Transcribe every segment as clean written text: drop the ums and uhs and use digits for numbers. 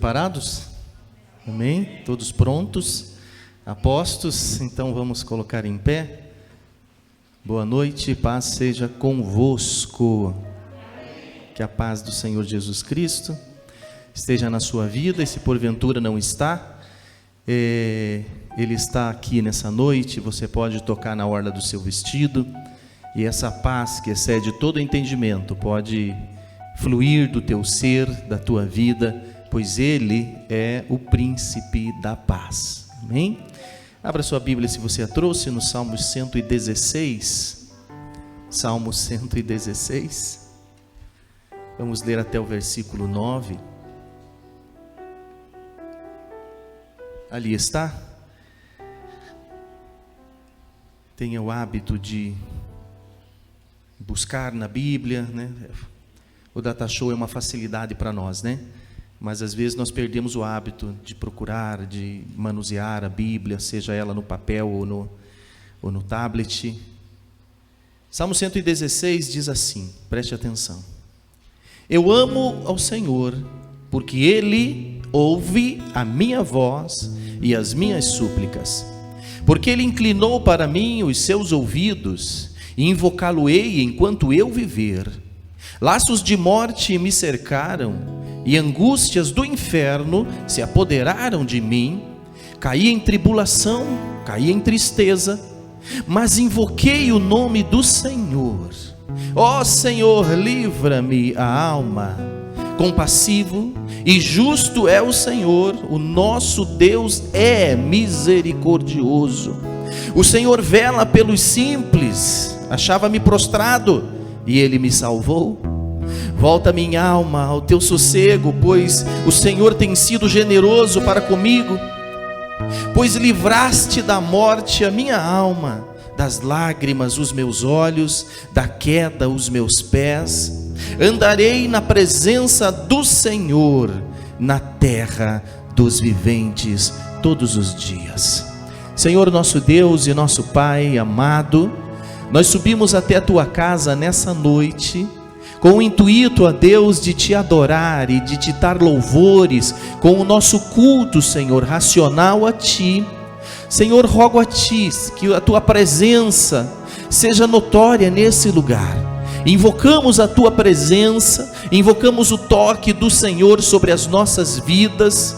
preparados? Amém? Todos prontos? Apostos? Então vamos colocar em pé. Boa noite, paz seja convosco. Que a paz do Senhor Jesus Cristo esteja na sua vida, e se porventura não está, Ele está aqui nessa noite. Você pode tocar na orla do seu vestido, e essa paz que excede todo entendimento pode fluir do teu ser, da tua vida, pois Ele é o príncipe da paz. Amém? Abra sua Bíblia, se você a trouxe, no Salmo 116. Salmo 116. Vamos ler até o versículo 9. Ali está. Tenha o hábito de buscar na Bíblia, né? O Data Show é uma facilidade para nós, né? Mas às vezes nós perdemos o hábito de procurar, de manusear a Bíblia, seja ela no papel ou no tablet. Salmo 116 diz assim, preste atenção: eu amo ao Senhor, porque Ele ouve a minha voz e as minhas súplicas, porque Ele inclinou para mim os seus ouvidos, e invocá-lo-ei enquanto eu viver. Laços de morte me cercaram, e angústias do inferno se apoderaram de mim. Caí em tribulação, caí em tristeza, mas invoquei o nome do Senhor. Ó Senhor, livra-me a alma. Compassivo e justo é o Senhor, o nosso Deus é misericordioso. O Senhor vela pelos simples. Achava-me prostrado e Ele me salvou. Volta minha alma ao teu sossego, pois o Senhor tem sido generoso para comigo. Pois livraste da morte a minha alma, das lágrimas os meus olhos, da queda os meus pés. Andarei na presença do Senhor, na terra dos viventes todos os dias. Senhor nosso Deus e nosso Pai amado, nós subimos até a tua casa nessa noite, com o intuito, ó Deus, de te adorar e de te dar louvores, com o nosso culto, Senhor, racional a ti. Senhor, rogo a ti que a tua presença seja notória nesse lugar. Invocamos a tua presença, invocamos o toque do Senhor sobre as nossas vidas,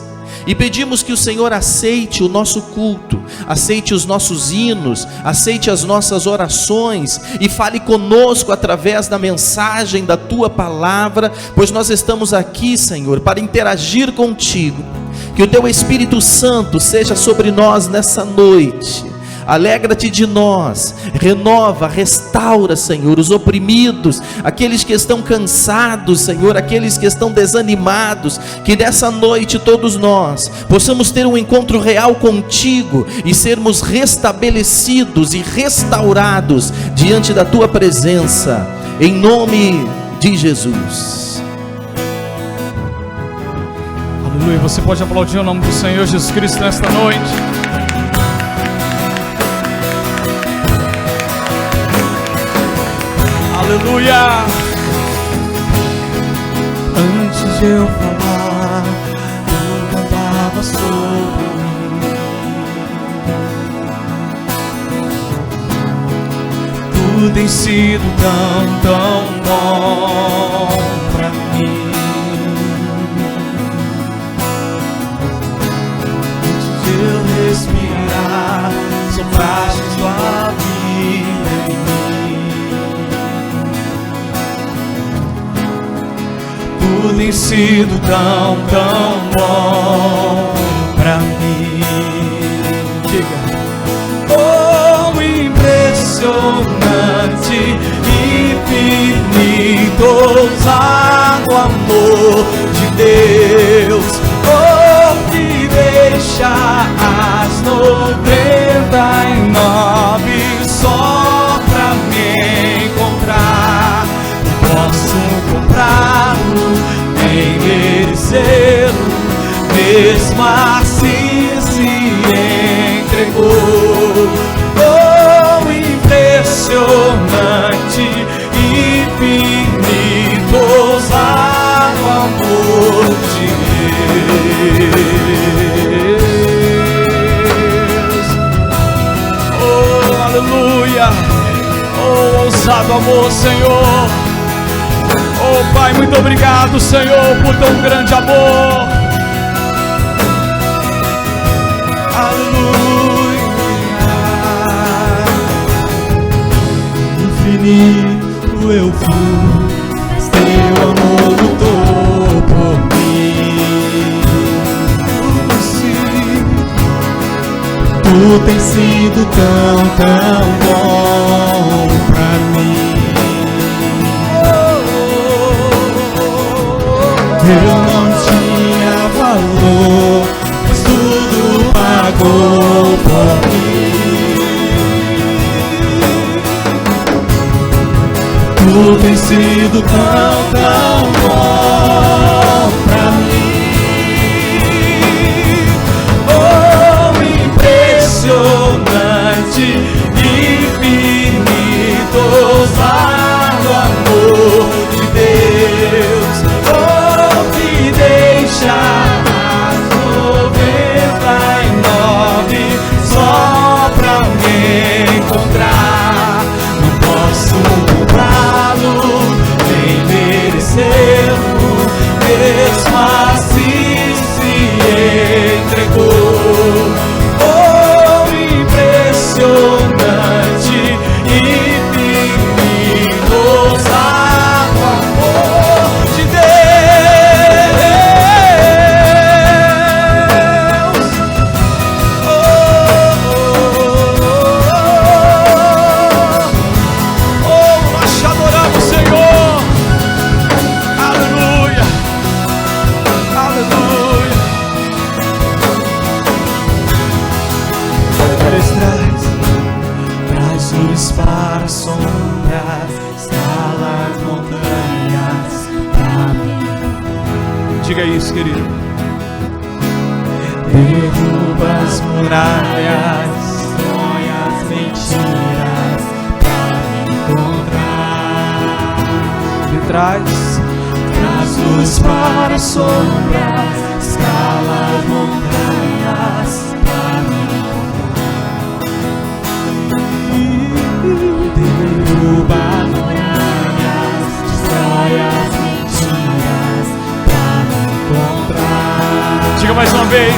e pedimos que o Senhor aceite o nosso culto, aceite os nossos hinos, aceite as nossas orações, e fale conosco através da mensagem da tua palavra, pois nós estamos aqui, Senhor, para interagir contigo. Que o teu Espírito Santo seja sobre nós nessa noite. Alegra-te de nós, renova, restaura, Senhor, os oprimidos, aqueles que estão cansados, Senhor, aqueles que estão desanimados. Que nessa noite todos nós possamos ter um encontro real contigo e sermos restabelecidos e restaurados diante da tua presença, em nome de Jesus. Aleluia. Você pode aplaudir o nome do Senhor Jesus Cristo nesta noite. Aleluia. Antes de eu falar, tu cantava sobre mim. Tu tens sido tão bom pra mim. Antes de eu respirar, sopraste tua vida em mim. Tu tens sido tão bom pra mim. Diga. Oh, impressionante, infinito, ousado amor de Deus. Oh, que deixa as 99 só pra me encontrar. Posso comprá-lo, nem merecê-lo, mesmo assim se entregou. Oh, impressionante, infinito, ousado amor de Aleluia. Oh, ousado amor, Senhor. Oh, Pai, muito obrigado, Senhor, por tão grande amor. Aleluia. Infinito eu fui, mas teu amor lutou por mim. Tu tens sido tão bom pra mim. Eu não tinha valor, mas tudo pagou por mim. Tu tens sido tão bom pra mim. Oh, impressionante, infinito, ousado amor de Deus. Oh, que deixa as 99 só pra me encontrar. Não posso comprá-lo, nem merecê-lo, mesmo assim se entregou. Oh, impressionante, infinito, ousado amor de Deus. Oh, nós te adoramos, Senhor. Aleluia, aleluia. Traz luz para as sombras, escala as montanhas pra mim. Diga isso, querido. Derruba as muralhas, destrói as mentiras pra me encontrar. Me traz. Traz luz para as sombras, escala as montanhas pra me derruba as muralhas, destrói as mentiras pra me encontrar. Diga mais uma vez.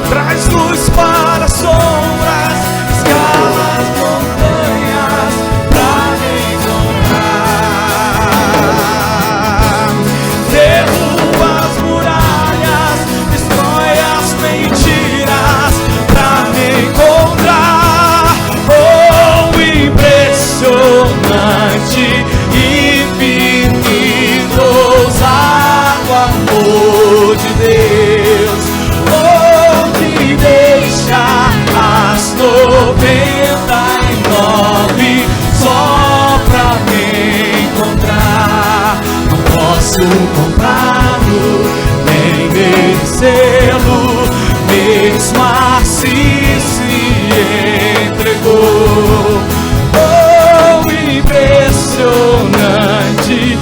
Traz luz para as sombras, escala as montanhas pra me encontrar. Derruba as muralhas, destrói as mentiras pra me encontrar. Oh, impressionante, infinito, ousado amor de Deus. Oh, que deixa as 99 só pra me encontrar. Não posso comprá-lo, nem merecê-lo, mesmo assim se entregou. Oh, impressionante,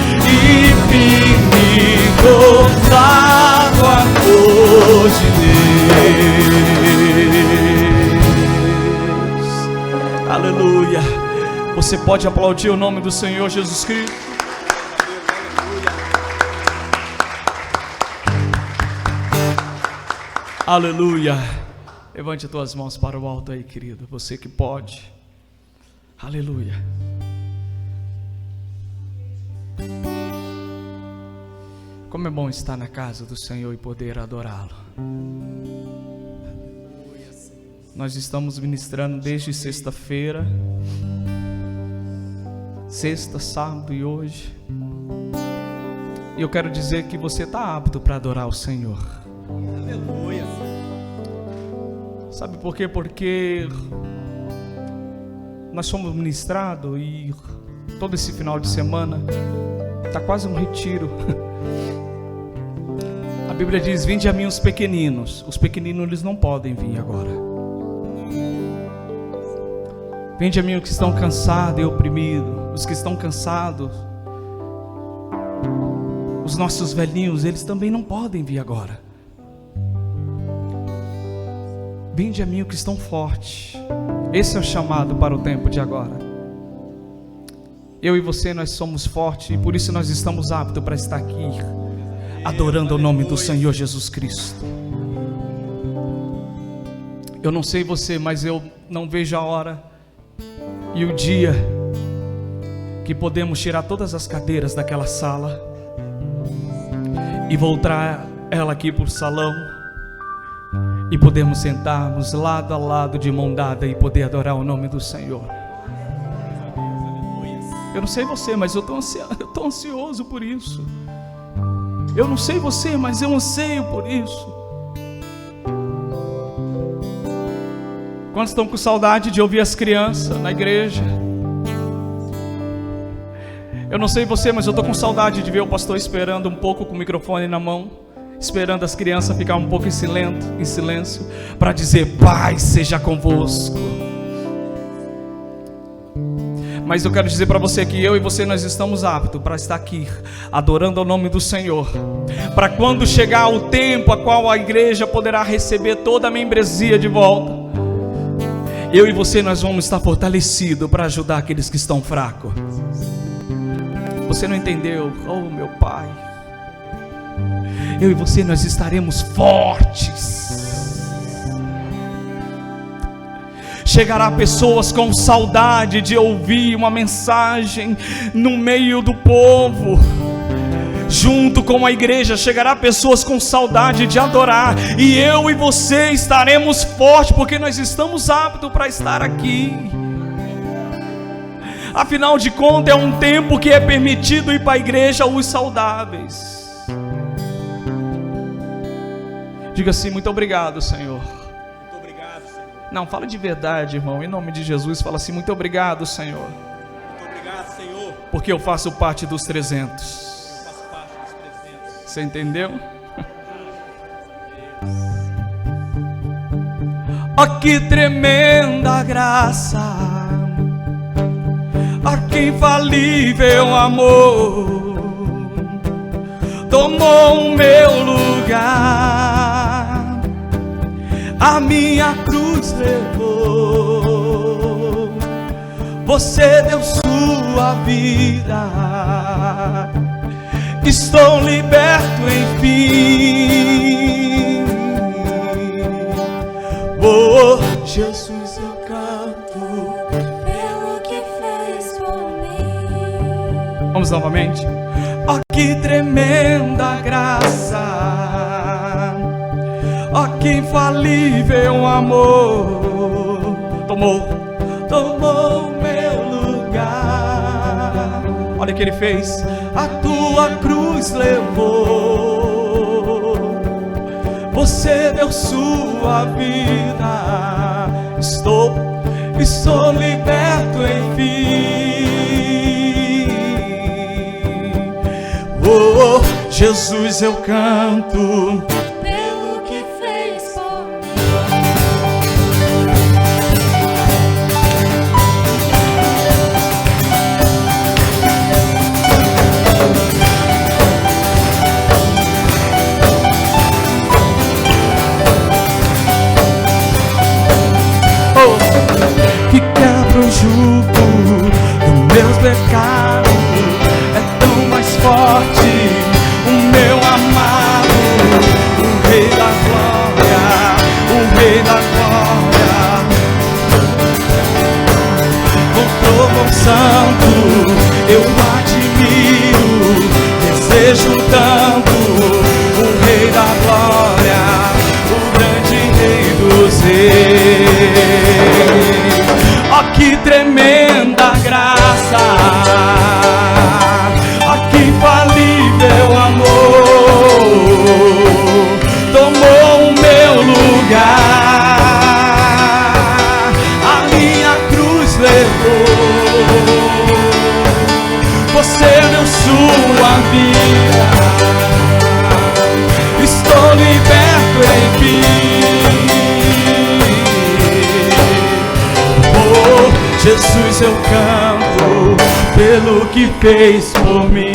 infinito, ousado amor de Deus. Aleluia. Você pode aplaudir o nome do Senhor Jesus Cristo. Aleluia. Levante as tuas mãos para o alto aí, querido. Você que pode. Aleluia. Como é bom estar na casa do Senhor e poder adorá-lo. Nós estamos ministrando desde sexta-feira, sexta, sábado e hoje. E eu quero dizer que você está apto para adorar o Senhor. Aleluia. Sabe por quê? Porque nós somos ministrados e todo esse final de semana está quase um retiro. A Bíblia diz: vinde a mim os pequeninos. Os pequeninos eles não podem vir agora. Vinde a mim os que estão cansados e oprimidos. Os que estão cansados. Os nossos velhinhos, eles também não podem vir agora. Vinde a mim o que estão fortes. Esse é o chamado para o tempo de agora. Eu e você, nós somos fortes, e por isso nós estamos aptos para estar aqui adorando o nome do Senhor Jesus Cristo. Eu não sei você, mas eu não vejo a hora e o dia que podemos tirar todas as cadeiras daquela sala e voltar ela aqui para o salão, e podemos sentarmos lado a lado de mão dada e poder adorar o nome do Senhor. Eu não sei você, mas eu estou ansioso por isso. Eu não sei você, mas eu anseio por isso. Quantos estão com saudade de ouvir as crianças na igreja? Eu não sei você, mas eu estou com saudade de ver o pastor esperando um pouco com o microfone na mão, esperando as crianças ficar um pouco em silêncio, para dizer: Pai seja convosco. Mas eu quero dizer para você que eu e você, nós estamos aptos para estar aqui adorando ao nome do Senhor, para quando chegar o tempo a qual a igreja poderá receber toda a membresia de volta, eu e você, nós vamos estar fortalecidos para ajudar aqueles que estão fracos. Você não entendeu? Oh, meu Pai, eu e você, nós estaremos fortes. Chegará pessoas com saudade de ouvir uma mensagem no meio do povo. Junto com a igreja chegará pessoas com saudade de adorar, e eu e você estaremos fortes, porque nós estamos aptos para estar aqui. Afinal de contas, é um tempo que é permitido ir para a igreja os saudáveis. Diga assim: muito obrigado, Senhor. Muito obrigado, Senhor. Não, fala de verdade, irmão, em nome de Jesus. Fala assim: muito obrigado, Senhor. Muito obrigado, Senhor. Porque eu faço parte dos 300. Eu faço parte dos 300. Você entendeu? Oh, que tremenda graça, oh, que infalível amor, tomou o meu lugar, a minha cruz levou, você deu sua vida, estou liberto enfim. Oh, Jesus, eu canto pelo que fez por mim. Vamos novamente. Oh, que tremenda graça, oh, que infalível amor, tomou meu lugar. Olha o que ele fez: a tua cruz levou, você deu sua vida, estou liberto enfim. Oh, Jesus, eu canto Pelo que fez por mim. que quebra o jugo dos meus pecados, é tão mais forte o meu amado, o Rei da Glória, o Rei da Glória. Com trono santo eu admiro, desejo tanto o Rei da Glória, o grande Rei dos Reis. Oh, que tremenda graça, oh, que infalível amor, tomou o meu lugar, a minha cruz levou, você deu sua vida, estou liberto enfim. Jesus, eu canto pelo que fez por mim.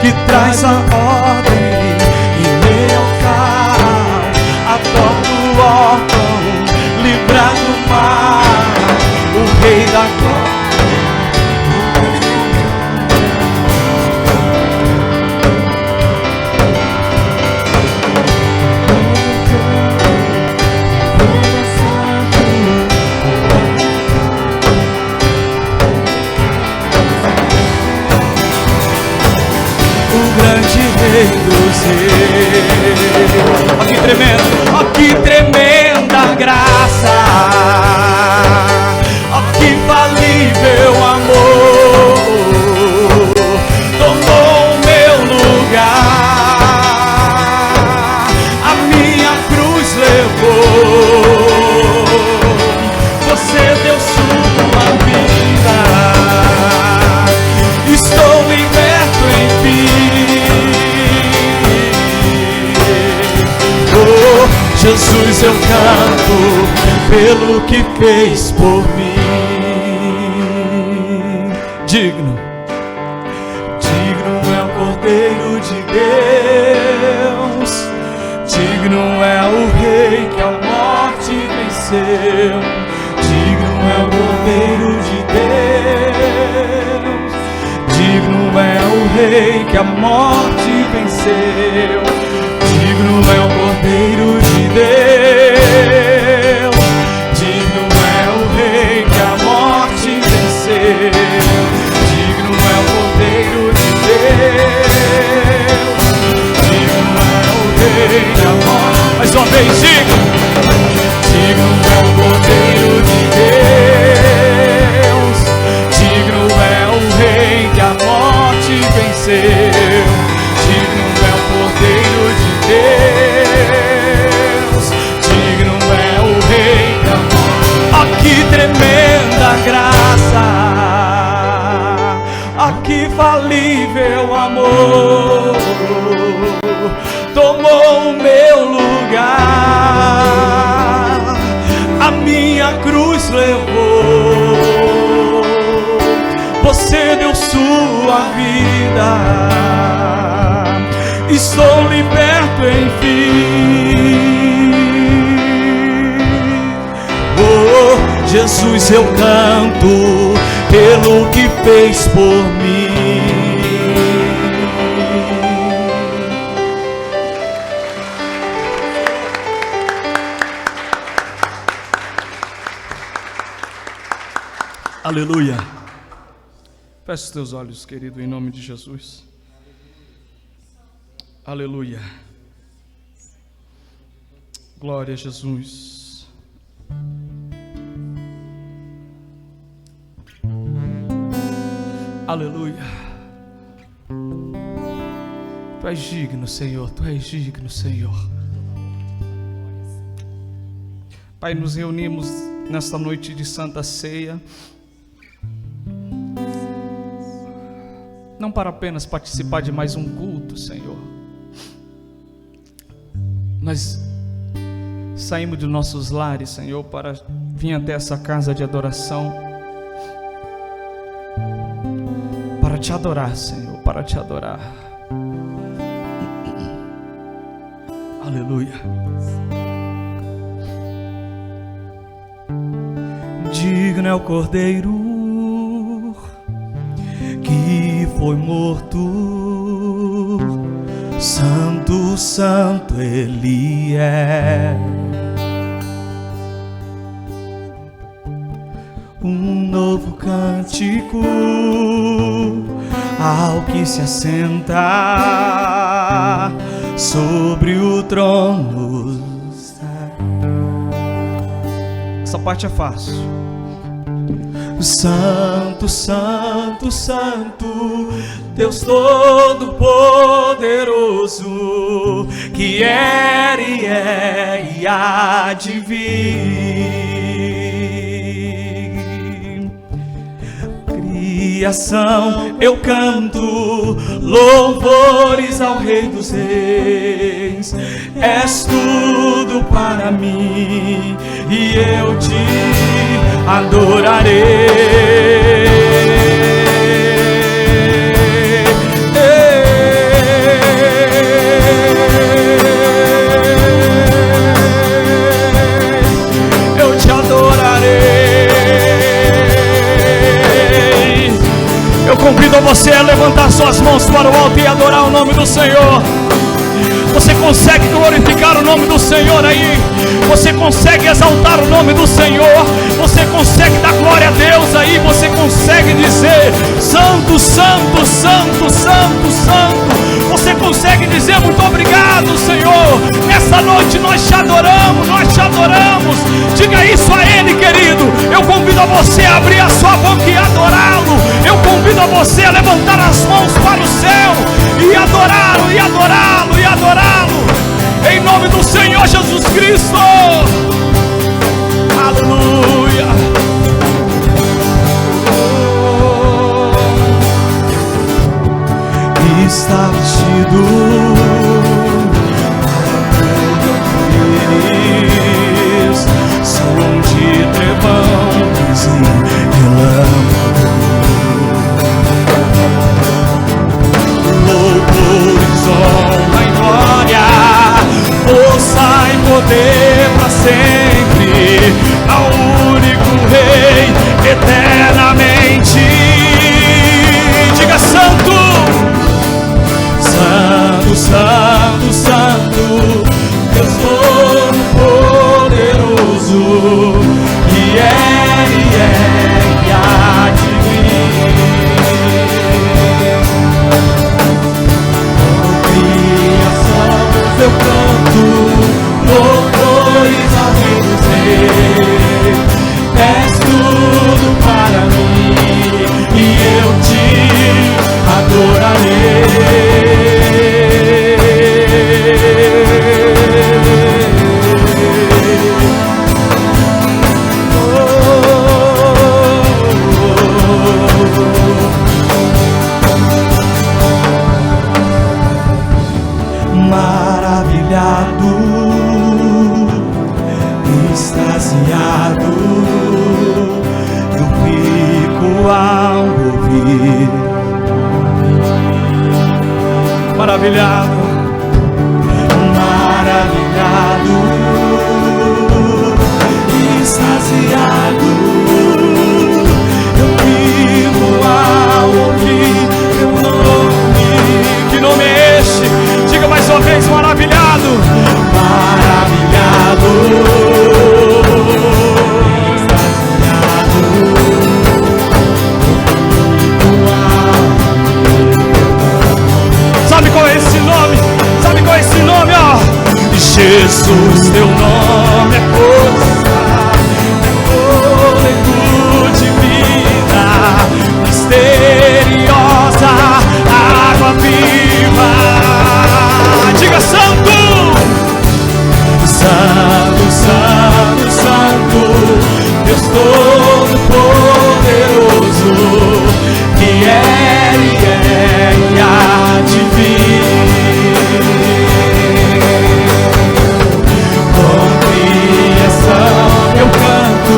que traz a ordem e lealdade, adora o órfão, livra do mar, o Rei da glória. Ó que tremendo, ó que tremenda graça, ó que falível amor, tomou o meu lugar, a minha cruz levou, você deu sua vida, estou liberto em fim. Jesus, eu canto pelo que fez por mim. Digno, digno é o Cordeiro de Deus, digno é o Rei que a morte venceu, digno é o Cordeiro de Deus, digno é o Rei que a morte venceu, digno é o Cordeiro de Deus, digno é o Rei que a morte venceu, digno é o Cordeiro de Deus, digno é o Rei que a morte, mais uma vez, digno é o Cordeiro de Deus, digno é o Rei que a morte venceu, digno é o Cordeiro de Deus, digno é o Rei da morte. Ó que tremenda graça, ó que falível amor, tomou o meu lugar, a minha cruz levou, você deu sua vida, estou liberto enfim. Oh, Jesus, eu canto pelo que fez por mim. Aleluia. Feche os teus olhos, querido, em nome de Jesus. Aleluia. Glória a Jesus. Aleluia. Tu és digno, Senhor. Tu és digno, Senhor. Pai, nos reunimos nesta noite de Santa Ceia, não para apenas participar de mais um culto, Senhor. Nós saímos de nossos lares, Senhor, para vir até essa casa de adoração, para te adorar, Senhor, para te adorar. Aleluia. Digno é o Cordeiro que foi morto, santo, santo Ele é. Um novo cântico ao que se assenta sobre o trono. Essa parte é fácil. Santo, santo, santo, Deus Todo-Poderoso, que era e é e há de vir. Criação, eu canto louvores ao Rei dos Reis. És tudo para mim e eu te adorarei. do Senhor. Você consegue glorificar o nome do Senhor aí? Você consegue exaltar o nome do Senhor? Você consegue dar glória a Deus aí? Você consegue dizer: Santo, Santo, Santo, Santo, Santo? Você consegue dizer: muito obrigado, Senhor? Nessa noite nós te adoramos, nós te adoramos. Diga isso a Ele, querido. Eu convido a você a abrir a sua boca e adorá-lo. Eu convido a você a levantar as mãos para o céu e adorá-lo, e adorá-lo, e adorá-lo. Em nome do Senhor Jesus Cristo. Aleluia. Está vestido arco-íris, som de trovão, relâmpago, louvores, honra e glória, força e poder para sempre, ao único Rei eternamente. Diga: Santo, Santo, Santo, Santo, Deus Todo-Poderoso, e há de vir. Com criação eu canto louvores ao Rei dos Reis. És tudo para mim e eu te adorarei. Maravilhado, extasiado, eu fico ao ouvir. Maravilhado, Maravilhado, extasiado, eu fico ao ouvir teu nome. que nome é este? Diga mais uma vez: maravilhado. Maravilhado, extasiado, Sabe qual é esse nome? Sabe qual é esse nome, ó? Jesus, teu nome é força, é fôlego de vida, misteriosa, água viva. Diga: Santo, Santo, Santo, Santo, Deus Todo-Poderoso, que é e há de vir. Com criação eu canto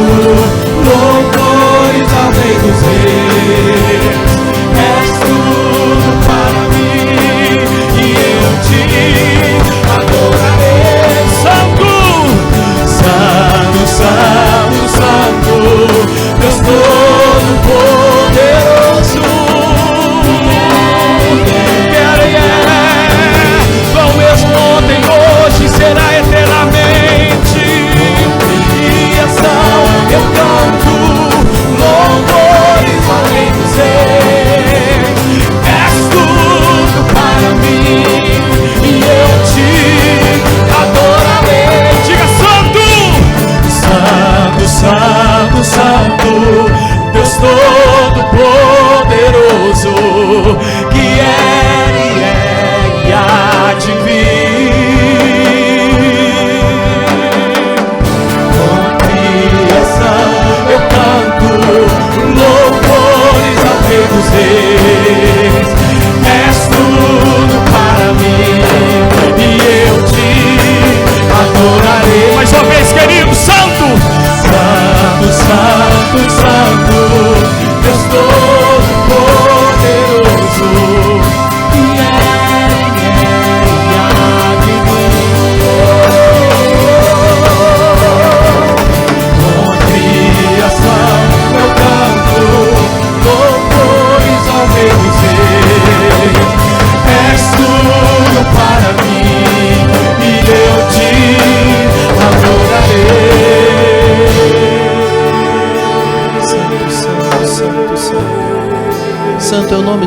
louvores ao Rei dos Reis. És tudo para mim e eu te adorarei. Santo,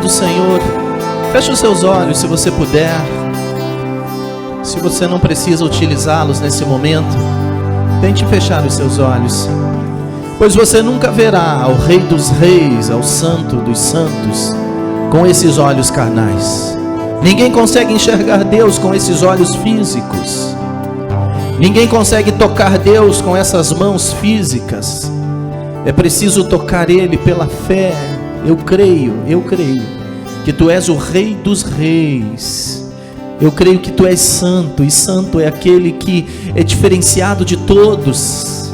do Senhor. Feche os seus olhos se você puder. Se você não precisa utilizá-los nesse momento, tente fechar os seus olhos, pois você nunca verá ao Rei dos Reis, ao Santo dos Santos, com esses olhos carnais. Ninguém consegue enxergar Deus com esses olhos físicos. Ninguém consegue tocar Deus com essas mãos físicas. É preciso tocar Ele pela fé. Eu creio que Tu és o Rei dos Reis. Eu creio que Tu és santo, e santo é aquele que é diferenciado de todos.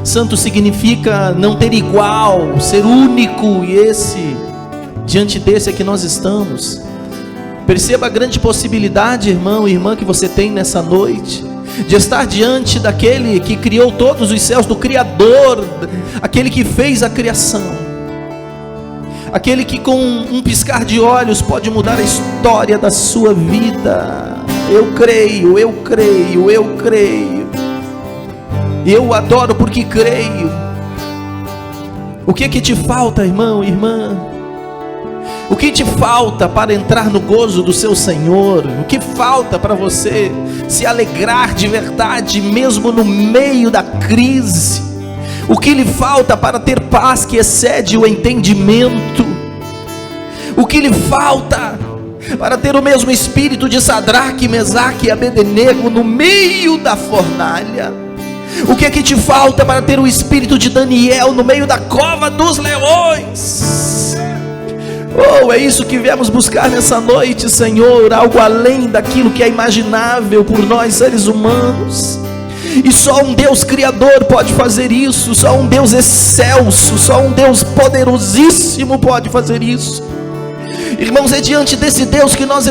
Santo significa não ter igual, ser único, e diante desse é que nós estamos. Perceba a grande possibilidade, irmão e irmã, que você tem nessa noite, de estar diante daquele que criou todos os céus, do Criador, aquele que fez a criação, aquele que com um piscar de olhos pode mudar a história da sua vida. Eu creio, eu o adoro porque creio. O que te falta, irmão, irmã? O que te falta para entrar no gozo do seu Senhor? O que falta para você se alegrar de verdade, mesmo no meio da crise? O que lhe falta para ter paz que excede o entendimento? O que lhe falta para ter o mesmo espírito de Sadraque, Mesaque e Abednego no meio da fornalha? O que te falta para ter o espírito de Daniel no meio da cova dos leões? É isso que viemos buscar nessa noite, Senhor, algo além daquilo que é imaginável por nós seres humanos. E só um Deus Criador pode fazer isso, só um Deus excelso, só um Deus poderosíssimo pode fazer isso. Irmãos, é diante desse Deus que nós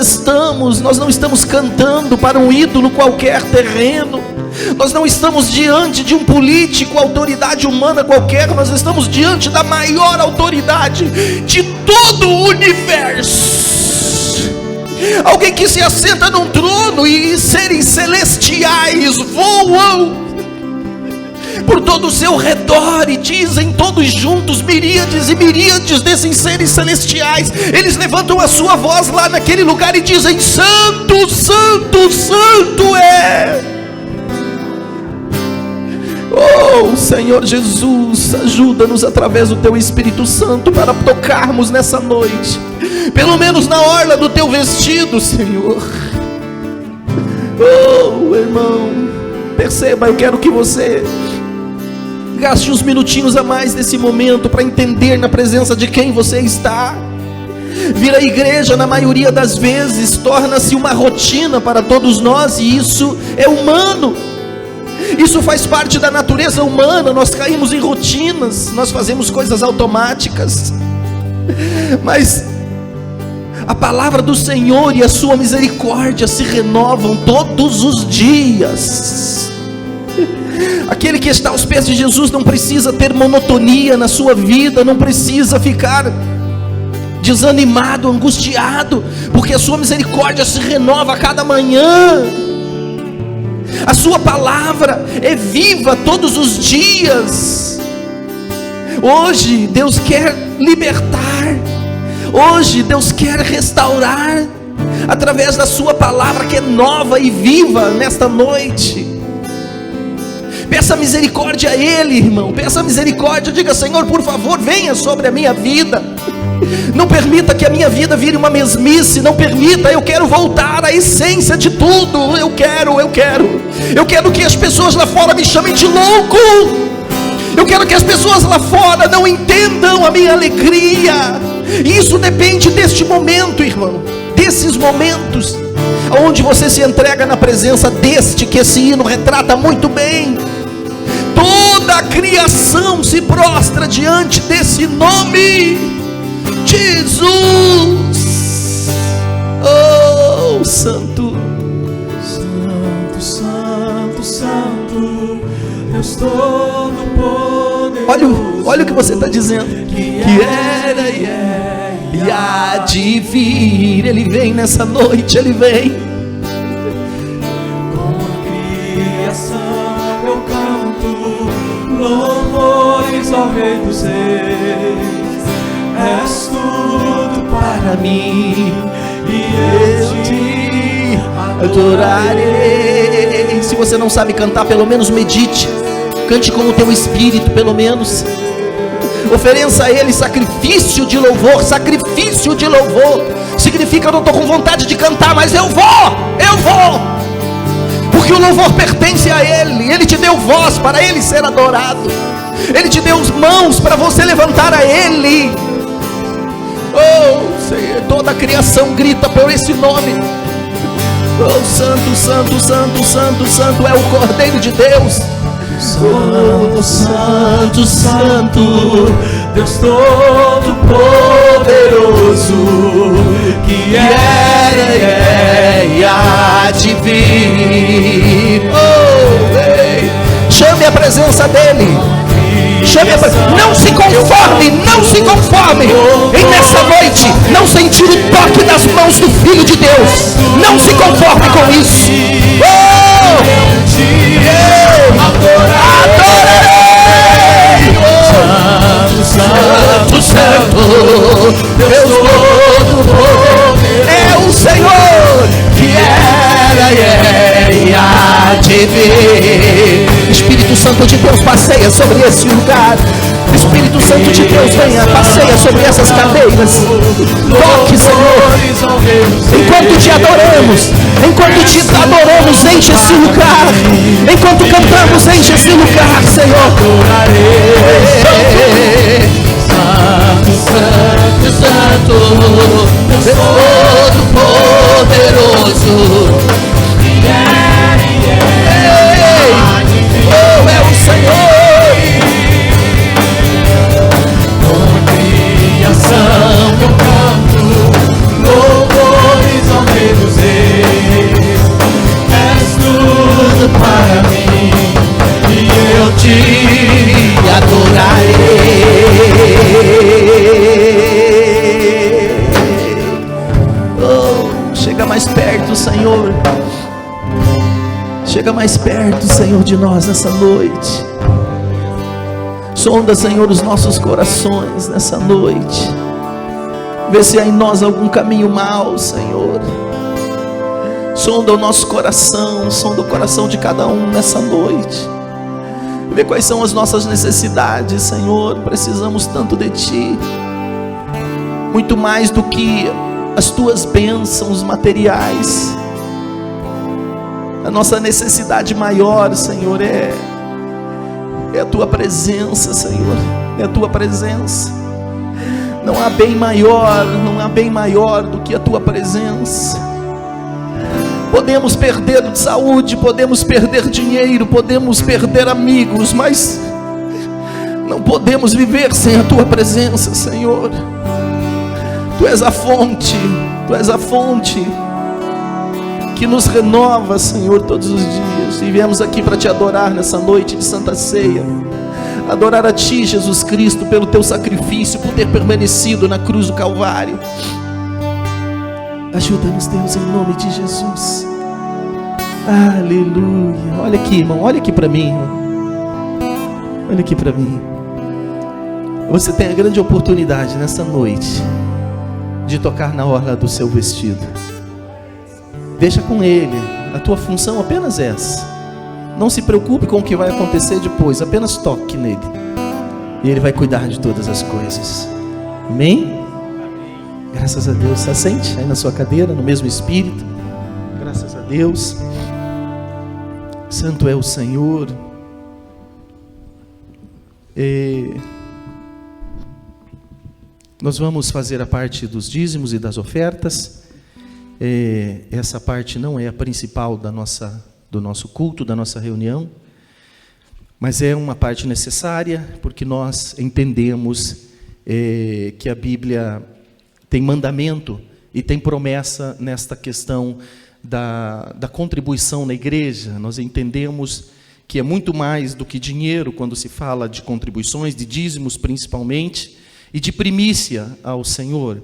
não estamos cantando para um ídolo qualquer terreno, nós não estamos diante de um político, autoridade humana qualquer, nós estamos diante da maior autoridade de todo o universo, alguém que se assenta num trono e seres celestiais voam por todo o seu redor e dizem todos juntos, miríades e miríades desses seres celestiais, eles levantam a sua voz lá naquele lugar e dizem: Santo, Santo, Santo é. Senhor Jesus, ajuda-nos através do Teu Espírito Santo para tocarmos nessa noite, pelo menos na orla do Teu vestido, Senhor. Irmão, perceba, eu quero que você gaste uns minutinhos a mais nesse momento para entender na presença de quem você está. Vir à igreja, na maioria das vezes, torna-se uma rotina para todos nós, e isso é humano. Isso faz parte da natureza humana. Nós caímos em rotinas, nós fazemos coisas automáticas, mas a palavra do Senhor e a sua misericórdia se renovam todos os dias. Aquele que está aos pés de Jesus não precisa ter monotonia na sua vida, não precisa ficar desanimado, angustiado, porque a sua misericórdia se renova a cada manhã. A sua palavra é viva todos os dias. Hoje Deus quer libertar, hoje Deus quer restaurar, através da sua palavra que é nova e viva nesta noite. Peça misericórdia a Ele, irmão, peça misericórdia, diga: Senhor, por favor, venha sobre a minha vida. Não permita que a minha vida vire uma mesmice, não permita. Eu quero voltar à essência de tudo. Eu quero que as pessoas lá fora me chamem de louco. Eu quero que as pessoas lá fora não entendam a minha alegria. E isso depende deste momento, irmão, desses momentos onde você se entrega na presença deste, que esse hino retrata muito bem. Toda a criação se prostra diante desse nome, Jesus. Santo, Santo, Santo, Santo, Deus Todo-Poderoso. Olha o que você está dizendo. Que era e é e há de vir. Ele vem nessa noite, Ele vem. Com a criação eu canto louvores ao Rei dos Reis. És tudo para para mim, e eu te adorarei. Se você não sabe cantar, pelo menos medite, cante com o teu espírito, pelo menos. Ofereça a Ele sacrifício de louvor. Sacrifício de louvor significa: eu não estou com vontade de cantar, mas eu vou, porque o louvor pertence a Ele. Ele te deu voz para Ele ser adorado, Ele te deu mãos para você levantar a Ele. Oh Senhor, toda a criação grita por esse nome. Oh, santo, santo, santo, santo, santo é o Cordeiro de Deus. Santo, santo, santo, Deus Todo-Poderoso, que era e é e há de vir. Oh, ei. Chame a presença dEle. Não se conforme, não se conforme em nessa noite não sentir o toque das mãos do Filho de Deus. Não se conforme com isso. Oh! Adorarei! Santo, santo, santo, Deus Todo-Poderoso é o Senhor, que era e é e há de vir. Espírito Santo de Deus, passeia sobre esse lugar. Espírito Santo de Deus, venha, passeia sobre essas cadeiras. Toque, Senhor. Enquanto te adoramos, enche esse lugar. Enquanto cantamos, enche esse lugar, Senhor. Santo, santo, santo, Deus Todo-Poderoso. Oh, é o Senhor. Com criação eu canto louvores ao menos eis. És tudo para mim, e eu te adorarei. Oh, chega mais perto, Senhor. Chega mais perto, Senhor, de nós nessa noite. Sonda, Senhor, os nossos corações nessa noite. Vê se há em nós algum caminho mau, Senhor. Sonda o nosso coração, sonda o coração de cada um nessa noite. Vê quais são as nossas necessidades, Senhor. Precisamos tanto de Ti, muito mais do que as Tuas bênçãos materiais. A nossa necessidade maior, Senhor, é a Tua presença, Senhor. É a Tua presença. Não há bem maior do que a Tua presença. Podemos perder saúde, podemos perder dinheiro, podemos perder amigos, mas não podemos viver sem a Tua presença, Senhor. Tu és a fonte que nos renova, Senhor, todos os dias. E viemos aqui para Te adorar nessa noite de Santa Ceia. Adorar a Ti, Jesus Cristo, pelo Teu sacrifício, por ter permanecido na cruz do Calvário. Ajuda-nos, Deus, em nome de Jesus. Aleluia. Olha aqui, irmão, olha aqui para mim, irmão. Olha aqui para mim. Você tem a grande oportunidade nessa noite de tocar na orla do seu vestido. Deixa com Ele. A tua função apenas é essa. Não se preocupe com o que vai acontecer depois. Apenas toque nele, e Ele vai cuidar de todas as coisas. Amém? Graças a Deus. Se assente aí na sua cadeira, no mesmo espírito. Graças a Deus. Santo é o Senhor. Nós vamos fazer a parte dos dízimos e das ofertas. Essa parte não é a principal do nosso culto, da nossa reunião, mas é uma parte necessária, porque nós entendemos que a Bíblia tem mandamento e tem promessa nesta questão da contribuição na igreja. Nós entendemos que é muito mais do que dinheiro quando se fala de contribuições, de dízimos principalmente, e de primícia ao Senhor.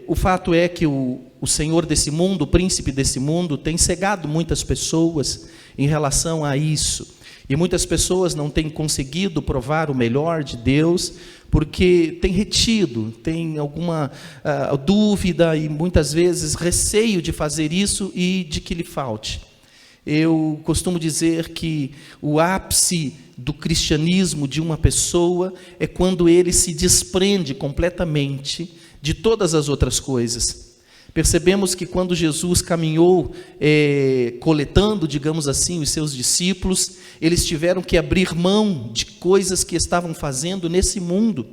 O fato é que o Senhor desse mundo, o príncipe desse mundo, tem cegado muitas pessoas em relação a isso. E muitas pessoas não têm conseguido provar o melhor de Deus, porque têm retido, têm alguma dúvida e muitas vezes receio de fazer isso e de que lhe falte. Eu costumo dizer que o ápice do cristianismo de uma pessoa é quando ele se desprende completamente de todas as outras coisas. Percebemos que quando Jesus caminhou coletando, digamos assim, os seus discípulos, eles tiveram que abrir mão de coisas que estavam fazendo nesse mundo,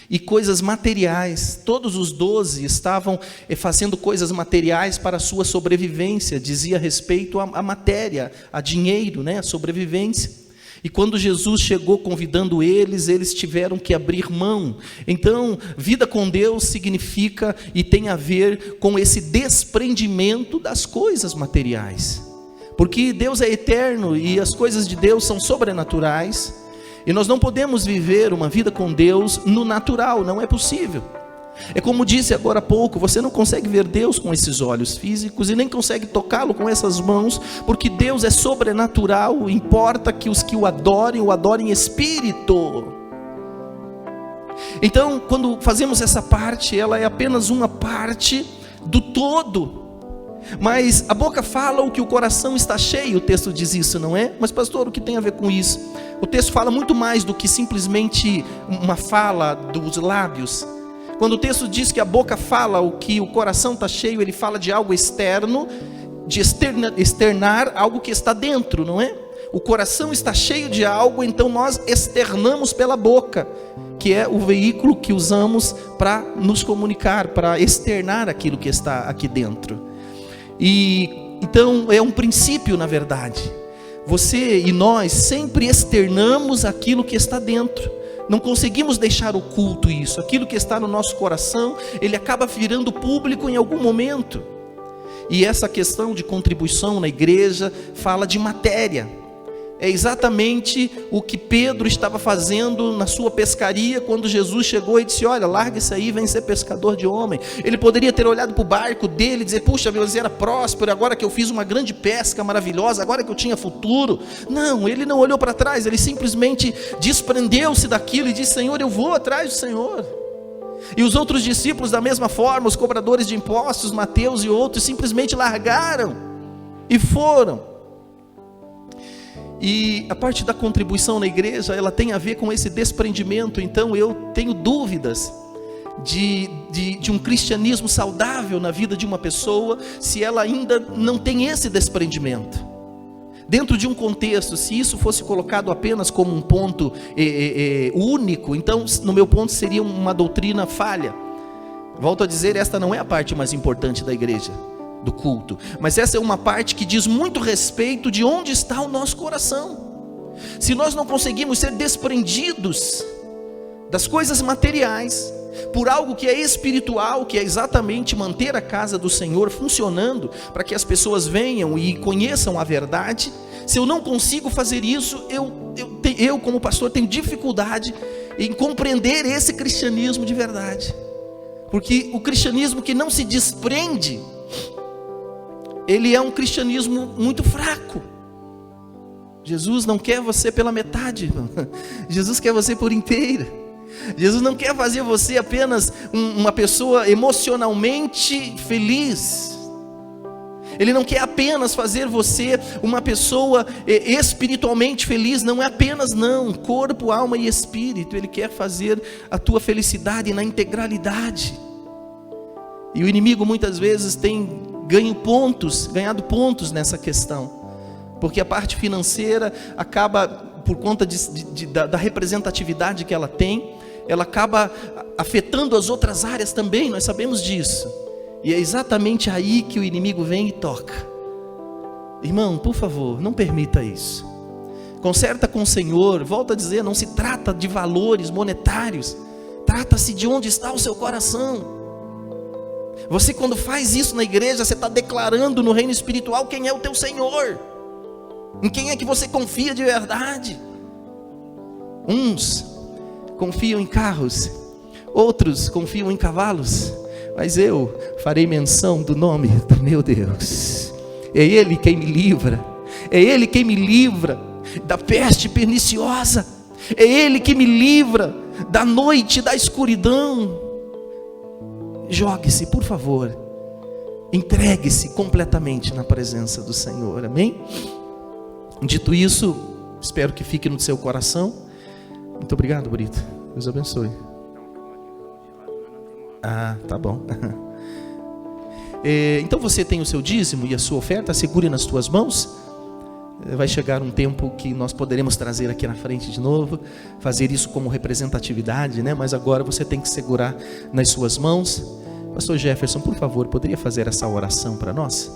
e coisas materiais. Todos os 12 estavam fazendo coisas materiais para a sua sobrevivência, dizia respeito à matéria, a dinheiro, né, a sobrevivência. E quando Jesus chegou convidando eles, eles tiveram que abrir mão. Então, vida com Deus significa e tem a ver com esse desprendimento das coisas materiais. Porque Deus é eterno e as coisas de Deus são sobrenaturais. E nós não podemos viver uma vida com Deus no natural, não é possível. É como disse agora há pouco, você não consegue ver Deus com esses olhos físicos e nem consegue tocá-lo com essas mãos, porque Deus é sobrenatural, importa que os que o adorem em espírito. Então, quando fazemos essa parte, ela é apenas uma parte do todo. Mas a boca fala o que o coração está cheio, o texto diz isso, não é? Mas pastor, o que tem a ver com isso? O texto fala muito mais do que simplesmente uma fala dos lábios. Quando o texto diz que a boca fala o que o coração está cheio, ele fala de algo externo, de externar algo que está dentro, não é? O coração está cheio de algo, então nós externamos pela boca, que é o veículo que usamos para nos comunicar, para externar aquilo que está aqui dentro. E então é um princípio, na verdade. Você e nós sempre externamos aquilo que está dentro. Não conseguimos deixar oculto isso. Aquilo que está no nosso coração, ele acaba virando público em algum momento. E essa questão de contribuição na igreja fala de matéria. É exatamente o que Pedro estava fazendo na sua pescaria, quando Jesus chegou e disse: olha, larga isso aí, vem ser pescador de homem. Ele poderia ter olhado para o barco dele e dizer: puxa, você era próspero, agora que eu fiz uma grande pesca maravilhosa, agora que eu tinha futuro. Não, ele não olhou para trás, ele simplesmente desprendeu-se daquilo e disse: Senhor, eu vou atrás do Senhor. E os outros discípulos da mesma forma, os cobradores de impostos, Mateus e outros, simplesmente largaram e foram. E a parte da contribuição na igreja, ela tem a ver com esse desprendimento. Então eu tenho dúvidas de um cristianismo saudável na vida de uma pessoa, se ela ainda não tem esse desprendimento. Dentro de um contexto, se isso fosse colocado apenas como um ponto único, então no meu ponto seria uma doutrina falha. Volto a dizer, esta não é a parte mais importante da igreja, do culto, mas essa é uma parte que diz muito respeito de onde está o nosso coração. Se nós não conseguimos ser desprendidos das coisas materiais por algo que é espiritual, que é exatamente manter a casa do Senhor funcionando, para que as pessoas venham e conheçam a verdade, se eu não consigo fazer isso, eu como pastor tenho dificuldade em compreender esse cristianismo de verdade, porque o cristianismo que não se desprende, ele é um cristianismo muito fraco. Jesus não quer você pela metade, irmão. Jesus quer você por inteira. Jesus não quer fazer você apenas uma pessoa emocionalmente feliz. Ele não quer apenas fazer você uma pessoa espiritualmente feliz. Não é apenas não, corpo, alma e espírito. Ele quer fazer a tua felicidade na integralidade. E o inimigo muitas vezes tem ganhado pontos nessa questão, porque a parte financeira acaba, por conta da representatividade que ela tem, ela acaba afetando as outras áreas também, nós sabemos disso, e é exatamente aí que o inimigo vem e toca. Irmão, por favor, não permita isso, conserta com o Senhor. Volto a dizer, não se trata de valores monetários, trata-se de onde está o seu coração. Você, quando faz isso na igreja, você está declarando no reino espiritual quem é o teu Senhor, em quem é que você confia de verdade. Uns confiam em carros, outros confiam em cavalos, mas eu farei menção do nome do meu Deus. É Ele quem me livra, é Ele quem me livra. da peste perniciosa. É Ele que me livra da noite, da escuridão. Jogue-se, por favor. Entregue-se completamente na presença do Senhor, amém? Dito isso, espero que fique no seu coração. Muito obrigado, Brito. Deus abençoe. Ah, tá bom. Então você tem o seu dízimo e a sua oferta, segure nas tuas mãos. Vai chegar um tempo que nós poderemos trazer aqui na frente de novo, fazer isso como representatividade, né? Mas agora você tem que segurar nas suas mãos. Pastor Jefferson, por favor, poderia fazer essa oração para nós?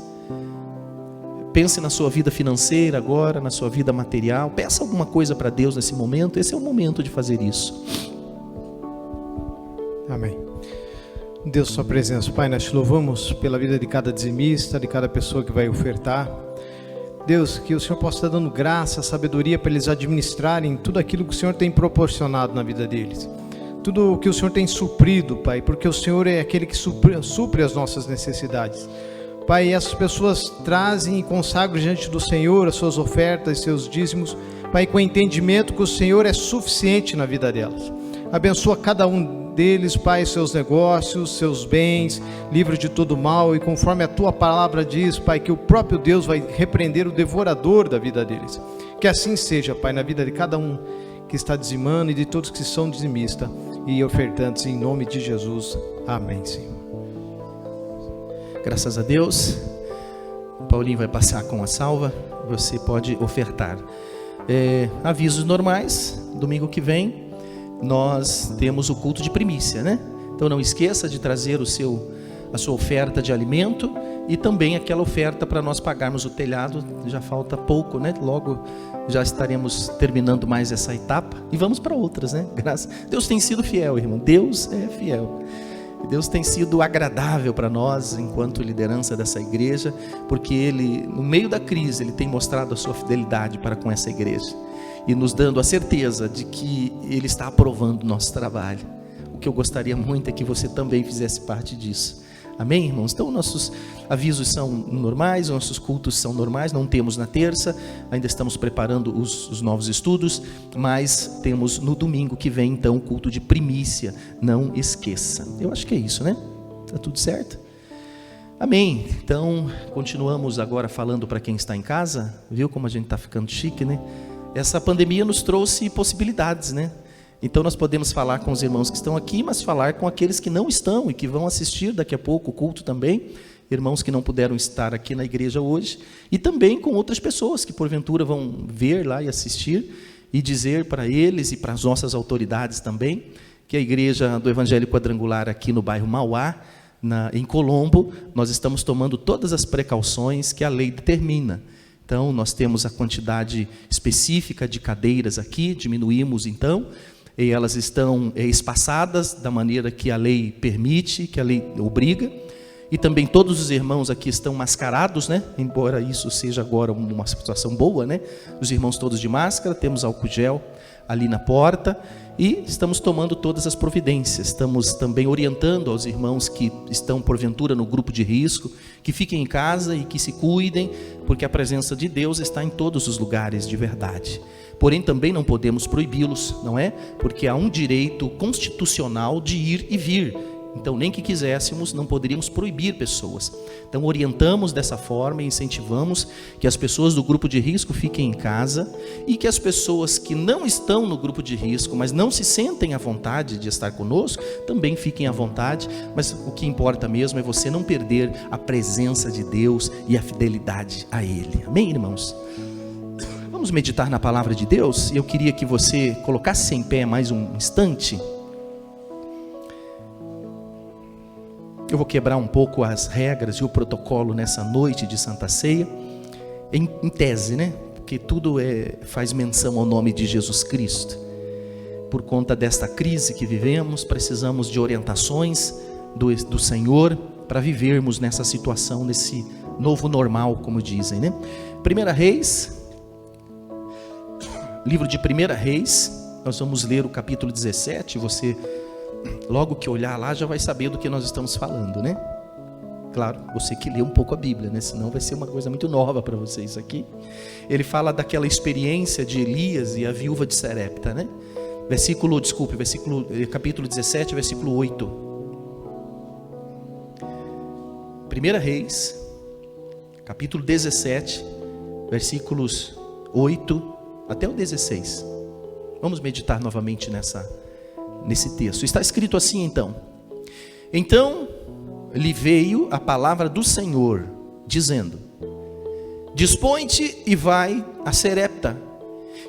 Pense na sua vida financeira agora, na sua vida material. Peça alguma coisa para Deus nesse momento. Esse é o momento de fazer isso. Amém. Deus, sua presença, Pai, nós te louvamos pela vida de cada dizimista, de cada pessoa que vai ofertar. Deus, que o Senhor possa estar dando graça, sabedoria para eles administrarem tudo aquilo que o Senhor tem proporcionado na vida deles. Tudo o que o Senhor tem suprido, Pai, porque o Senhor é aquele que supre as nossas necessidades. Pai, essas pessoas trazem e consagram diante do Senhor as suas ofertas, seus dízimos, Pai, com o entendimento que o Senhor é suficiente na vida delas. Abençoa cada um deles, Pai, seus negócios, seus bens, livre de todo mal, e conforme a Tua palavra diz, Pai, que o próprio Deus vai repreender o devorador da vida deles. Que assim seja, Pai, na vida de cada um que está dizimando e de todos que são dizimistas e ofertantes, em nome de Jesus. Amém, Senhor. Graças a Deus. O Paulinho vai passar com a salva. Você pode ofertar. Avisos normais. Domingo que vem nós temos o culto de primícia, né? Então não esqueça de trazer a sua oferta de alimento e também aquela oferta para nós pagarmos o telhado. Já falta pouco, né? Logo já estaremos terminando mais essa etapa e vamos para outras, né? Deus tem sido fiel, irmão. Deus é fiel. Deus tem sido agradável para nós enquanto liderança dessa igreja, porque Ele, no meio da crise, Ele tem mostrado a sua fidelidade para com essa igreja e nos dando a certeza de que Ele está aprovando o nosso trabalho. O que eu gostaria muito é que você também fizesse parte disso. Amém, irmãos? Então nossos avisos são normais, nossos cultos são normais. Não temos na terça, ainda estamos preparando os novos estudos, mas temos no domingo que vem então o culto de primícia. Não esqueça. Eu acho que é isso, né? Tá tudo certo? Amém. Então continuamos agora falando para quem está em casa. Viu como a gente está ficando chique, né? Essa pandemia nos trouxe possibilidades, né? Então nós podemos falar com os irmãos que estão aqui, mas falar com aqueles que não estão e que vão assistir daqui a pouco o culto também, irmãos que não puderam estar aqui na igreja hoje, e também com outras pessoas que porventura vão ver lá e assistir, e dizer para eles e para as nossas autoridades também, que a igreja do Evangelho Quadrangular aqui no bairro Mauá, em Colombo, nós estamos tomando todas as precauções que a lei determina. Então nós temos a quantidade específica de cadeiras aqui, diminuímos então, e elas estão espaçadas da maneira que a lei permite, que a lei obriga, e também todos os irmãos aqui estão mascarados, né? Embora isso seja agora uma situação boa, né? Os irmãos todos de máscara, temos álcool gel ali na porta, e estamos tomando todas as providências. Estamos também orientando aos irmãos que estão porventura no grupo de risco, que fiquem em casa e que se cuidem, porque a presença de Deus está em todos os lugares de verdade. Porém também não podemos proibi-los, não é? Porque há um direito constitucional de ir e vir. Então nem que quiséssemos, não poderíamos proibir pessoas. Então orientamos dessa forma e incentivamos que as pessoas do grupo de risco fiquem em casa e que as pessoas que não estão no grupo de risco, mas não se sentem à vontade de estar conosco, também fiquem à vontade. Mas o que importa mesmo é você não perder a presença de Deus e a fidelidade a Ele. Amém, irmãos? Vamos meditar na palavra de Deus. Eu queria que você colocasse em pé mais um instante. Eu vou quebrar um pouco as regras e o protocolo nessa noite de Santa Ceia, em tese, né? Porque tudo faz menção ao nome de Jesus Cristo. Por conta desta crise que vivemos, precisamos de orientações do Senhor para vivermos nessa situação, nesse novo normal, como dizem, né? 1 Reis, livro de 1 Reis, nós vamos ler o capítulo 17, você... logo que olhar lá já vai saber do que nós estamos falando, né? Claro, você que lê um pouco a Bíblia, né? Senão vai ser uma coisa muito nova para vocês aqui. Ele fala daquela experiência de Elias e a viúva de Sarepta, né? Capítulo 17, versículo 8. 1 Reis, capítulo 17, versículos 8 até o 16. Vamos meditar novamente nesse texto. Está escrito assim então: Então lhe veio a palavra do Senhor, dizendo: Dispõe-te e vai a Sarepta,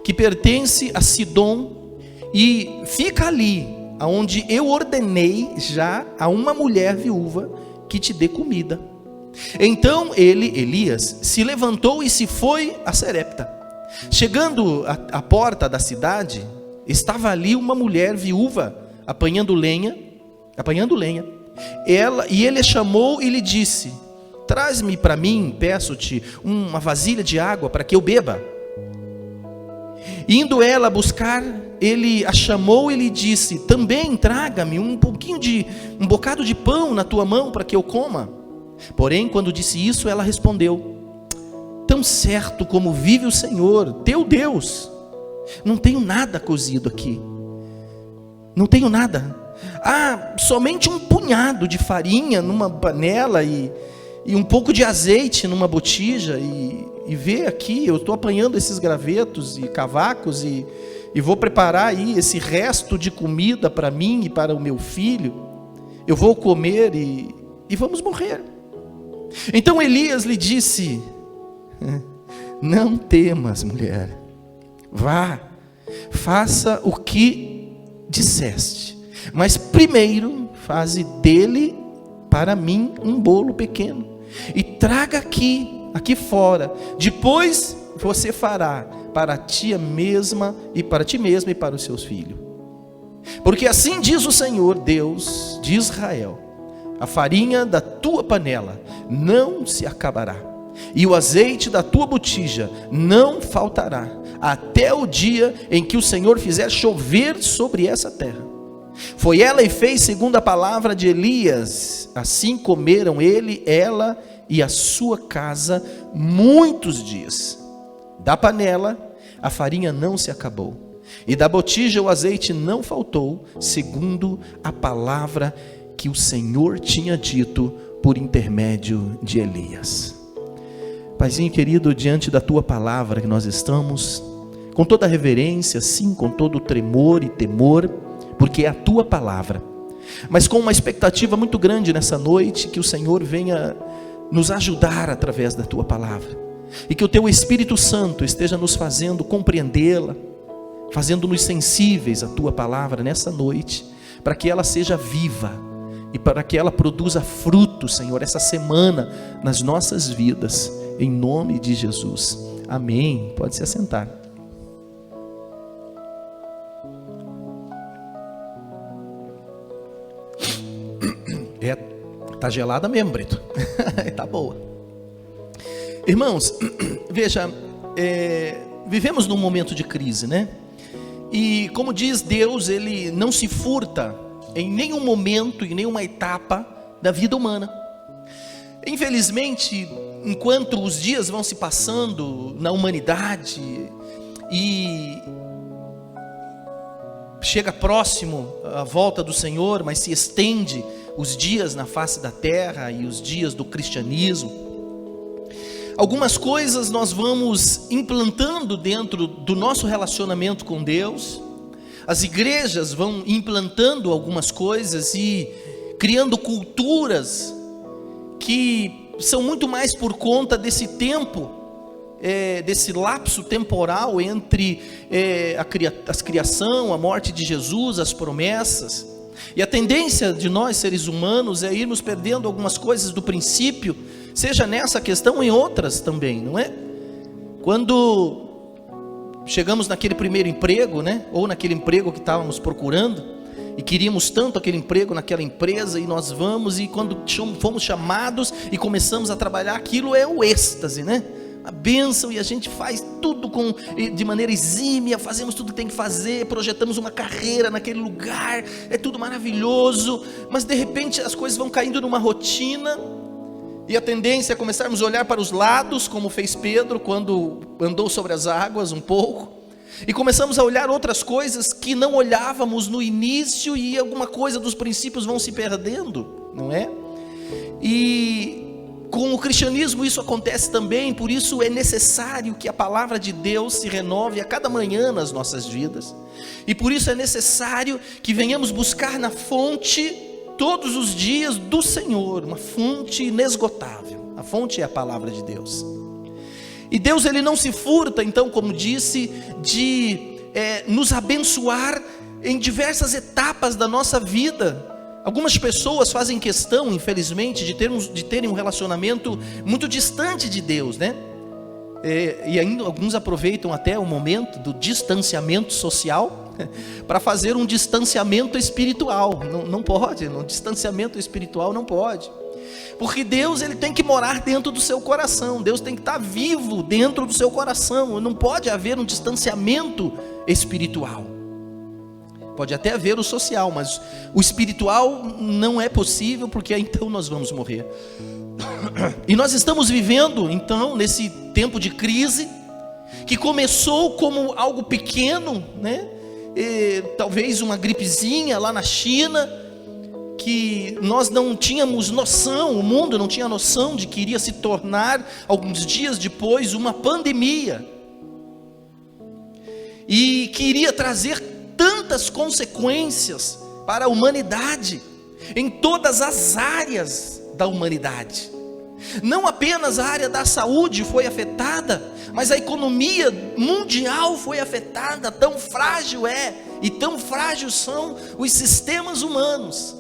que pertence a Sidom, e fica ali, aonde eu ordenei já a uma mulher viúva que te dê comida. Então Elias, se levantou e se foi a Sarepta. Chegando à porta da cidade, estava ali uma mulher viúva apanhando lenha. Ele a chamou e lhe disse: Traz-me para mim, peço-te, uma vasilha de água para que eu beba. Indo ela buscar, ele a chamou e lhe disse: Também traga-me um bocado de pão na tua mão para que eu coma. Porém, quando disse isso, ela respondeu: Tão certo como vive o Senhor, teu Deus, não tenho nada cozido aqui. Não tenho nada. Somente um punhado de farinha numa panela e um pouco de azeite numa botija. E vê aqui, eu estou apanhando esses gravetos e cavacos e vou preparar aí esse resto de comida para mim e para o meu filho. Eu vou comer e vamos morrer. Então Elias lhe disse: Não temas, mulher. Vá, faça o que disseste, mas primeiro faze dele para mim um bolo pequeno e traga aqui fora. Depois você fará para ti mesma e para os seus filhos. Porque assim diz o Senhor, Deus de Israel: a farinha da tua panela não se acabará, e o azeite da tua botija não faltará, até o dia em que o Senhor fizer chover sobre essa terra. Foi ela e fez segundo a palavra de Elias. Assim comeram ela e a sua casa muitos dias. Da panela a farinha não se acabou, e da botija o azeite não faltou, segundo a palavra que o Senhor tinha dito por intermédio de Elias. Paizinho querido, diante da tua palavra que nós estamos, com toda a reverência, sim, com todo o tremor e temor, porque é a tua palavra, mas com uma expectativa muito grande nessa noite, que o Senhor venha nos ajudar através da tua palavra, e que o teu Espírito Santo esteja nos fazendo compreendê-la, fazendo-nos sensíveis à tua palavra nessa noite, para que ela seja viva, e para que ela produza fruto, Senhor, essa semana, nas nossas vidas, em nome de Jesus, amém. Pode se assentar. Tá gelada mesmo, Brito. Tá boa. Irmãos, veja, vivemos num momento de crise, né? E como diz Deus, Ele não se furta em nenhum momento, em nenhuma etapa da vida humana. Infelizmente, enquanto os dias vão se passando na humanidade e chega próximo a volta do Senhor, mas se estende os dias na face da terra e os dias do cristianismo, algumas coisas nós vamos implantando dentro do nosso relacionamento com Deus. As igrejas vão implantando algumas coisas e criando culturas que são muito mais por conta desse tempo, desse lapso temporal entre a criação, a morte de Jesus, as promessas. E a tendência de nós, seres humanos, é irmos perdendo algumas coisas do princípio, seja nessa questão ou em outras também, não é? Quando chegamos naquele primeiro emprego, né? Ou naquele emprego que estávamos procurando, e queríamos tanto aquele emprego naquela empresa, e nós vamos, e quando fomos chamados e começamos a trabalhar, aquilo é o êxtase, né? A bênção, e a gente faz tudo de maneira exímia, fazemos tudo que tem que fazer, projetamos uma carreira naquele lugar, é tudo maravilhoso, mas de repente as coisas vão caindo numa rotina, E a tendência é começarmos a olhar para os lados, como fez Pedro quando andou sobre as águas um pouco. E começamos a olhar outras coisas que não olhávamos no início, e alguma coisa dos princípios vão se perdendo, não é? E com o cristianismo isso acontece também, por isso é necessário que a palavra de Deus se renove a cada manhã nas nossas vidas. E por isso é necessário que venhamos buscar na fonte todos os dias do Senhor, uma fonte inesgotável. A fonte é a palavra de Deus. E Deus, ele não se furta, então, como disse, de nos abençoar em diversas etapas da nossa vida. Algumas pessoas fazem questão, infelizmente, de terem um relacionamento muito distante de Deus, né? E ainda alguns aproveitam até o momento do distanciamento social para fazer um distanciamento espiritual. Não pode, um distanciamento espiritual não pode. Porque Deus, ele tem que morar dentro do seu coração. Deus tem que estar vivo dentro do seu coração. Não pode haver um distanciamento espiritual. Pode até haver o social, mas o espiritual não é possível, porque então nós vamos morrer. E nós estamos vivendo então nesse tempo de crise, que começou como algo pequeno, né? Talvez uma gripezinha lá na China, que nós não tínhamos noção, o mundo não tinha noção de que iria se tornar, alguns dias depois, uma pandemia, e que iria trazer tantas consequências para a humanidade, em todas as áreas da humanidade. Não apenas a área da saúde foi afetada, mas a economia mundial foi afetada. Tão frágil é, e tão frágeis são os sistemas humanos.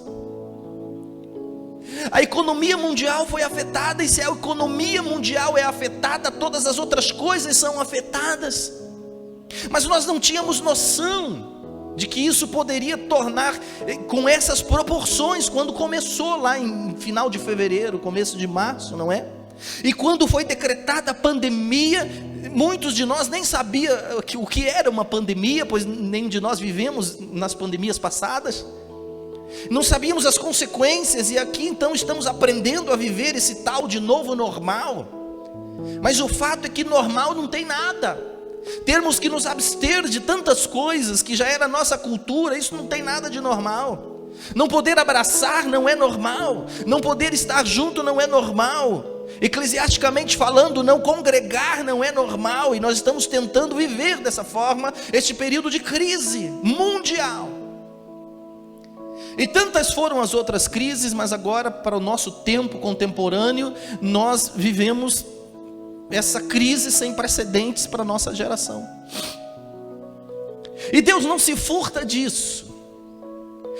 A economia mundial foi afetada, e se a economia mundial é afetada, todas as outras coisas são afetadas. Mas nós não tínhamos noção de que isso poderia tornar com essas proporções, quando começou lá em final de fevereiro, começo de março, não é? E quando foi decretada a pandemia, muitos de nós nem sabiam o que era uma pandemia, pois nenhum de nós vivemos nas pandemias passadas. Não sabíamos as consequências, e aqui então estamos aprendendo a viver esse tal de novo normal. Mas o fato é que normal não tem nada. Termos que nos abster de tantas coisas que já era nossa cultura, isso não tem nada de normal. Não poder abraçar não é normal. Não poder estar junto não é normal. Eclesiasticamente falando, não congregar não é normal. E nós estamos tentando viver dessa forma este período de crise mundial. E tantas foram as outras crises, mas agora, para o nosso tempo contemporâneo, nós vivemos essa crise sem precedentes para a nossa geração. E Deus não se furta disso.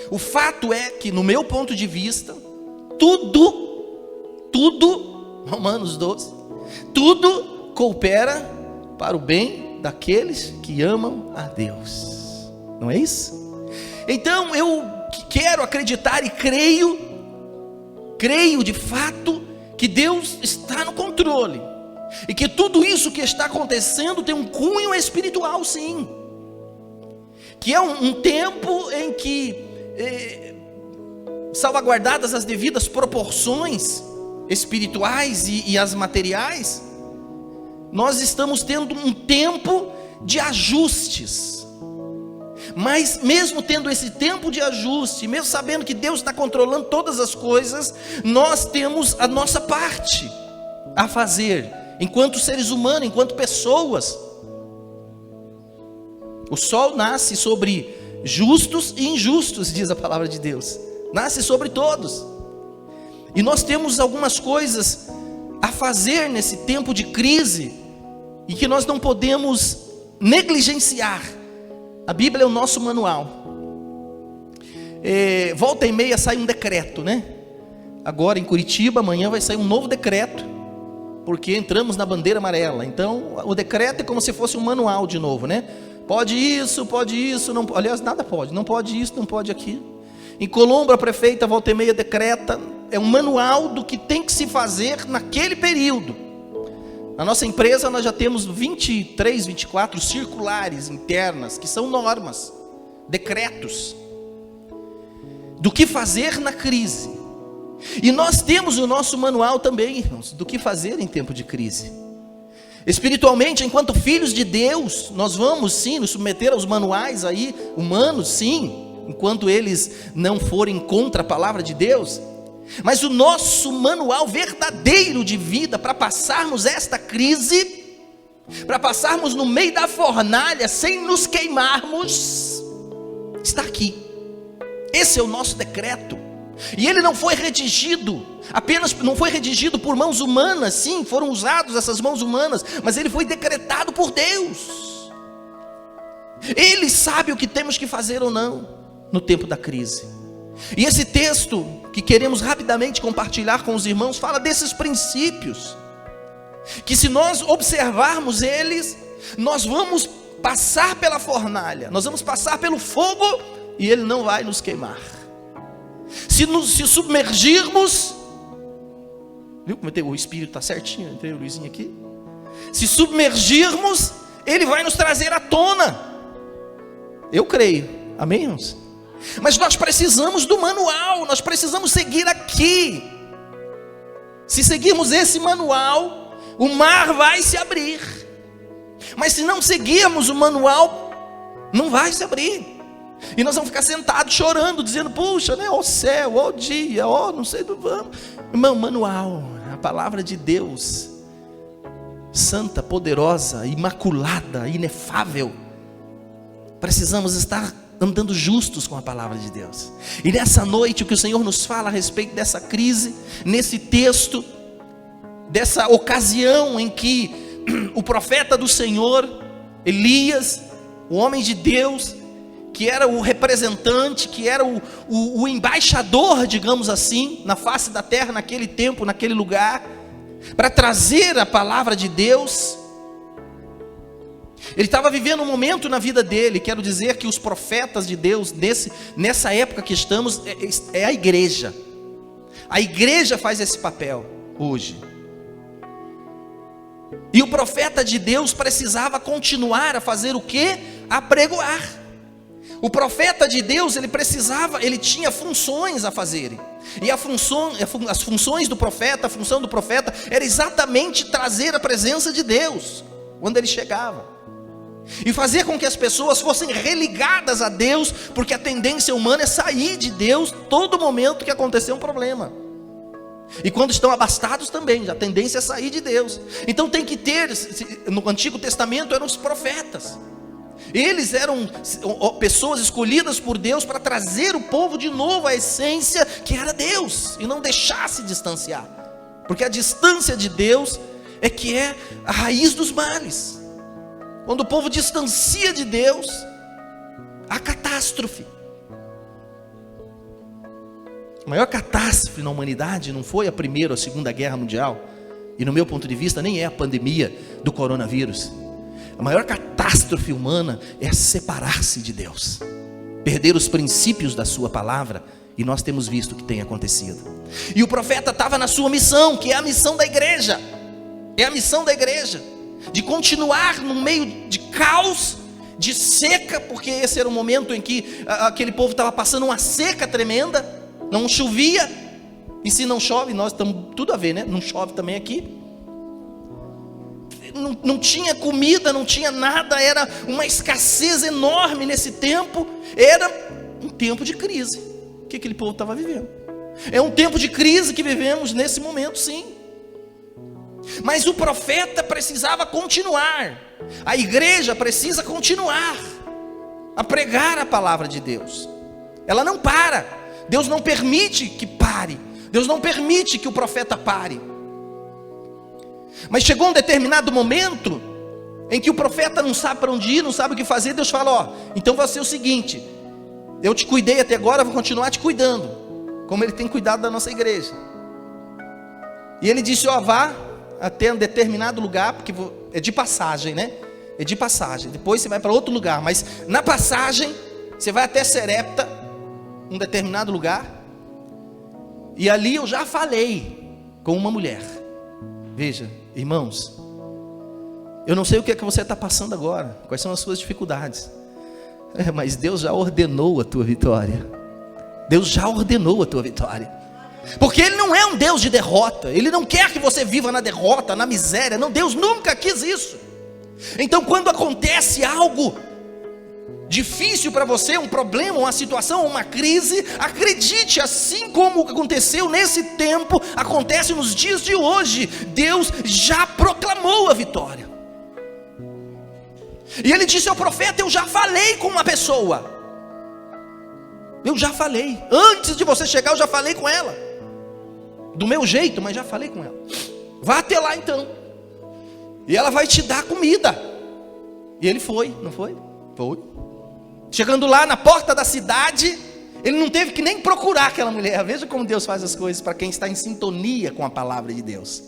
O fato é que, no meu ponto de vista, tudo, Romanos 12, tudo coopera para o bem daqueles que amam a Deus. Não é isso? Então eu quero acreditar e creio de fato que Deus está no controle. E que tudo isso que está acontecendo tem um cunho espiritual, sim. Que é um tempo em que, salvaguardadas as devidas proporções espirituais e as materiais, nós estamos tendo um tempo de ajustes. Mas mesmo tendo esse tempo de ajuste, mesmo sabendo que Deus está controlando todas as coisas, nós temos a nossa parte a fazer, enquanto seres humanos, enquanto pessoas. O sol nasce sobre justos e injustos, diz a palavra de Deus. Nasce sobre todos. E nós temos algumas coisas a fazer nesse tempo de crise, e que nós não podemos negligenciar. A Bíblia é o nosso manual. Volta e meia sai um decreto, né? Agora em Curitiba, amanhã vai sair um novo decreto, porque entramos na bandeira amarela. Então o decreto é como se fosse um manual de novo, né? Pode isso, não, aliás, nada pode. Não pode isso, não pode aquilo. Em Colombo, a prefeita volta e meia decreta. É um manual do que tem que se fazer naquele período. Na nossa empresa nós já temos 23, 24 circulares internas, que são normas, decretos, do que fazer na crise. E nós temos o nosso manual também, irmãos, do que fazer em tempo de crise. Espiritualmente, enquanto filhos de Deus, nós vamos sim nos submeter aos manuais aí, humanos, sim, enquanto eles não forem contra a palavra de Deus. Mas o nosso manual verdadeiro de vida, para passarmos esta crise, para passarmos no meio da fornalha, sem nos queimarmos, está aqui. Esse é o nosso decreto. E ele não foi redigido, não foi redigido por mãos humanas. Sim, foram usadas essas mãos humanas, mas ele foi decretado por Deus. Ele sabe o que temos que fazer ou não no tempo da crise. E esse texto que queremos rapidamente compartilhar com os irmãos fala desses princípios, que se nós observarmos eles, nós vamos passar pela fornalha, nós vamos passar pelo fogo e ele não vai nos queimar. Se submergirmos, viu como o Espírito está certinho, entrei o Luizinho aqui. Se submergirmos, ele vai nos trazer à tona. Eu creio, amém, irmãos? Mas nós precisamos do manual, nós precisamos seguir aqui. Se seguirmos esse manual, o mar vai se abrir. Mas se não seguirmos o manual, não vai se abrir. E nós vamos ficar sentados chorando, dizendo, puxa, né, ó céu, ó dia, ó não sei do vamos. Irmão, manual, a palavra de Deus, santa, poderosa, imaculada, inefável. Precisamos estar andando justos com a palavra de Deus. E nessa noite o que o Senhor nos fala a respeito dessa crise, nesse texto, dessa ocasião em que o profeta do Senhor, Elias, o homem de Deus, que era o representante, que era o embaixador, digamos assim, na face da terra, naquele tempo, naquele lugar, para trazer a palavra de Deus. Ele estava vivendo um momento na vida dele. Quero dizer que os profetas de Deus, nessa época que estamos, é a igreja. A igreja faz esse papel hoje. E o profeta de Deus precisava continuar a fazer o quê? A pregoar. O profeta de Deus, ele tinha funções a fazerem. E as funções do profeta, a função do profeta era exatamente trazer a presença de Deus quando ele chegava. E fazer com que as pessoas fossem religadas a Deus, porque a tendência humana é sair de Deus todo momento que acontecer um problema. E quando estão abastados também, a tendência é sair de Deus. Então tem que ter, no Antigo Testamento eram os profetas. Eles eram pessoas escolhidas por Deus para trazer o povo de novo à essência que era Deus, e não deixar se distanciar, porque a distância de Deus é que é a raiz dos males. Quando o povo distancia de Deus, há catástrofe. A maior catástrofe na humanidade não foi a Primeira ou a Segunda Guerra Mundial, e no meu ponto de vista nem é a pandemia do coronavírus. A maior catástrofe humana é separar-se de Deus, perder os princípios da sua palavra, e nós temos visto o que tem acontecido. E o profeta estava na sua missão, que é a missão da igreja. É a missão da igreja, de continuar no meio de caos, de seca, porque esse era o momento em que aquele povo estava passando uma seca tremenda, não chovia, e se não chove, nós estamos tudo a ver, né? Não chove também aqui. Não tinha comida, não tinha nada, era uma escassez enorme nesse tempo, era um tempo de crise que aquele povo estava vivendo. É um tempo de crise que vivemos nesse momento, sim. Mas o profeta precisava continuar, a igreja precisa continuar a pregar a palavra de Deus. Ela não para, Deus não permite que pare, Deus não permite que o profeta pare. Mas chegou um determinado momento em que o profeta não sabe para onde ir, não sabe o que fazer. Deus fala, ó, então vai ser o seguinte, eu te cuidei até agora, vou continuar te cuidando, como ele tem cuidado da nossa igreja. E ele disse, ó, vá até um determinado lugar, porque é de passagem, né? É de passagem, depois você vai para outro lugar, mas na passagem você vai até Serepta, um determinado lugar, e ali eu já falei com uma mulher. Veja, irmãos, eu não sei o que é que você está passando agora, quais são as suas dificuldades, mas Deus já ordenou a tua vitória. Deus já ordenou a tua vitória. Porque Ele não é um Deus de derrota. Ele não quer que você viva na derrota, na miséria. Não, Deus nunca quis isso. Então quando acontece algo difícil para você, um problema, uma situação, uma crise, acredite, assim como aconteceu nesse tempo, acontece nos dias de hoje. Deus já proclamou a vitória. E Ele disse ao profeta: eu já falei com uma pessoa. Eu já falei. Antes de você chegar, eu já falei com ela. Do meu jeito, mas já falei com ela. Vá até lá então. E ela vai te dar comida. E ele foi, não foi? Foi. Chegando lá na porta da cidade, ele não teve que nem procurar aquela mulher. Veja como Deus faz as coisas para quem está em sintonia com a palavra de Deus.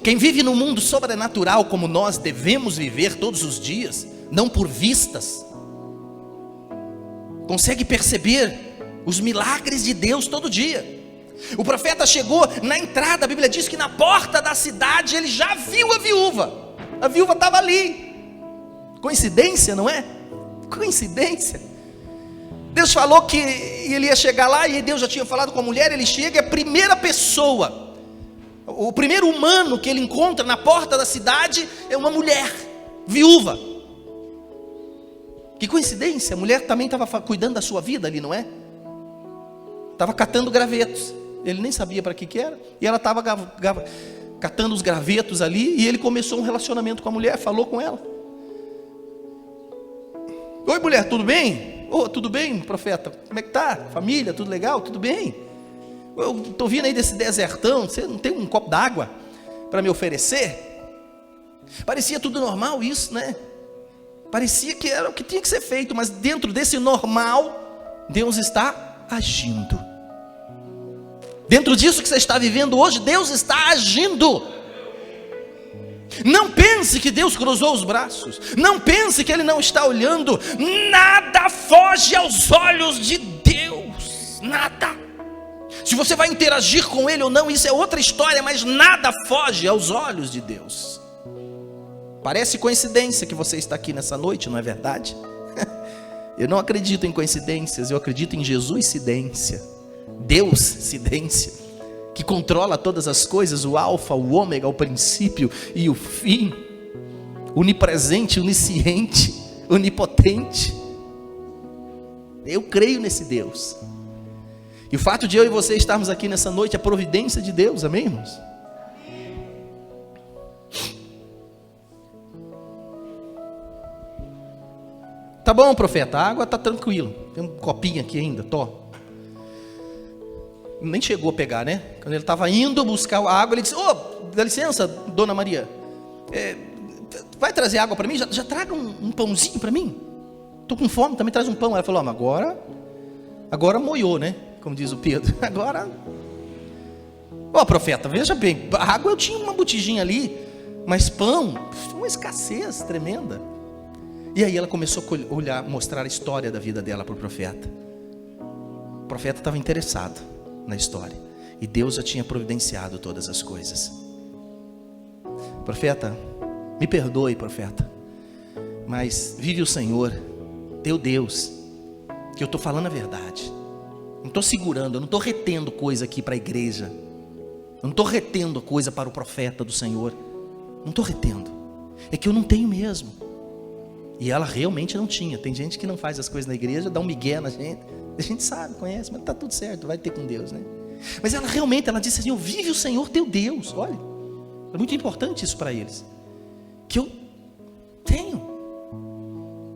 Quem vive no mundo sobrenatural como nós devemos viver todos os dias, não por vistas, consegue perceber os milagres de Deus todo dia. O profeta chegou na entrada, a Bíblia diz que na porta da cidade ele já viu a viúva. A viúva estava ali. Coincidência, não é? Coincidência. Deus falou que ele ia chegar lá, e Deus já tinha falado com a mulher. Ele chega, e a primeira pessoa, o primeiro humano que ele encontra na porta da cidade é uma mulher viúva. Que coincidência, a mulher também estava cuidando da sua vida ali, não é? Estava catando gravetos. Ele nem sabia para que era. E ela estava catando os gravetos ali. E ele começou um relacionamento com a mulher, falou com ela. Oi mulher, tudo bem? Oh, tudo bem, profeta? Como é que tá? Família, tudo legal? Tudo bem? Eu estou vindo aí desse desertão. Você não tem um copo d'água para me oferecer? Parecia tudo normal isso, né? Parecia que era o que tinha que ser feito. Mas dentro desse normal, Deus está agindo. Dentro disso que você está vivendo hoje, Deus está agindo. Não pense que Deus cruzou os braços. Não pense que Ele não está olhando. Nada foge aos olhos de Deus. Nada. Se você vai interagir com Ele ou não, isso é outra história. Mas nada foge aos olhos de Deus. Parece coincidência que você está aqui nessa noite, não é verdade? Eu não acredito em coincidências. Eu acredito em Jesus-cidência. Deus-cidência, que controla todas as coisas, o alfa, o ômega, o princípio e o fim, onipresente, onisciente, onipotente. Eu creio nesse Deus. E o fato de eu e você estarmos aqui nessa noite é a providência de Deus, amém, irmãos? Tá bom, profeta, a água está tranquila. Tem um copinho aqui ainda, nem chegou a pegar, né? Quando ele estava indo buscar a água, ele disse: dá licença, dona Maria, vai trazer água para mim? Já traga um pãozinho para mim. Estou com fome, também traz um pão. Ela falou: agora moiou, né? Como diz o Pedro. Agora, profeta, veja bem, água eu tinha uma botijinha ali, mas pão, uma escassez tremenda. E aí ela começou a olhar, mostrar a história da vida dela para o profeta. O profeta estava interessado na história, e Deus já tinha providenciado todas as coisas. Profeta, me perdoe, profeta, mas vive o Senhor, teu Deus, que eu estou falando a verdade. Não estou segurando, eu não estou retendo coisa aqui para a igreja. Eu não estou retendo coisa para o profeta do Senhor. Não estou retendo. É que eu não tenho mesmo. E ela realmente não tinha. Tem gente que não faz as coisas na igreja, dá um migué na gente. A gente sabe, conhece, mas está tudo certo, vai ter com Deus, né? Mas ela realmente, ela disse assim: vive o Senhor teu Deus. Olha, é muito importante isso para eles. Que eu tenho.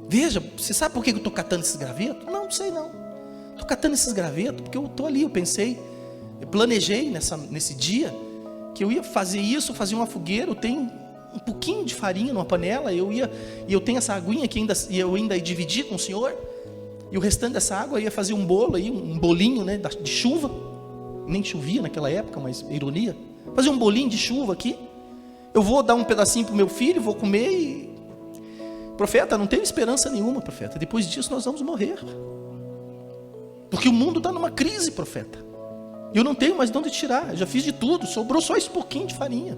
Veja, você sabe por que eu estou catando esses gravetos? Não sei não. Estou catando esses gravetos porque eu estou ali, eu pensei, eu planejei nesse dia que eu ia fazer isso, fazer uma fogueira. Eu tenho um pouquinho de farinha numa panela, e eu tenho essa aguinha que eu ainda ia dividir com o Senhor. E o restante dessa água eu ia fazer um bolo aí, um bolinho, né, de chuva. Nem chovia naquela época, mas ironia. Fazer um bolinho de chuva aqui. Eu vou dar um pedacinho para o meu filho, vou comer e... Profeta, não tenho esperança nenhuma, profeta. Depois disso nós vamos morrer. Porque o mundo está numa crise, profeta. E eu não tenho mais de onde tirar. Eu já fiz de tudo, sobrou só esse pouquinho de farinha.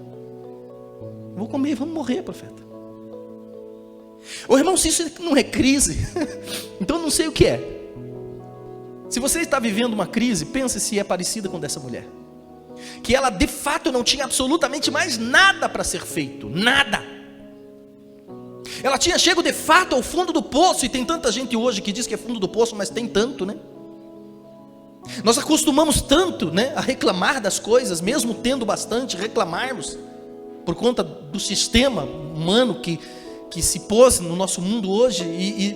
Vou comer e vamos morrer, profeta. Ô irmão, se isso não é crise, então eu não sei o que é. Se você está vivendo uma crise, pense se é parecida com dessa mulher, que ela de fato não tinha absolutamente mais nada para ser feito, nada. Ela tinha chegado de fato ao fundo do poço, e tem tanta gente hoje que diz que é fundo do poço, mas tem tanto, né? Nós acostumamos tanto, né, a reclamar das coisas, mesmo tendo bastante, reclamarmos, por conta do sistema humano que se pôs no nosso mundo hoje, e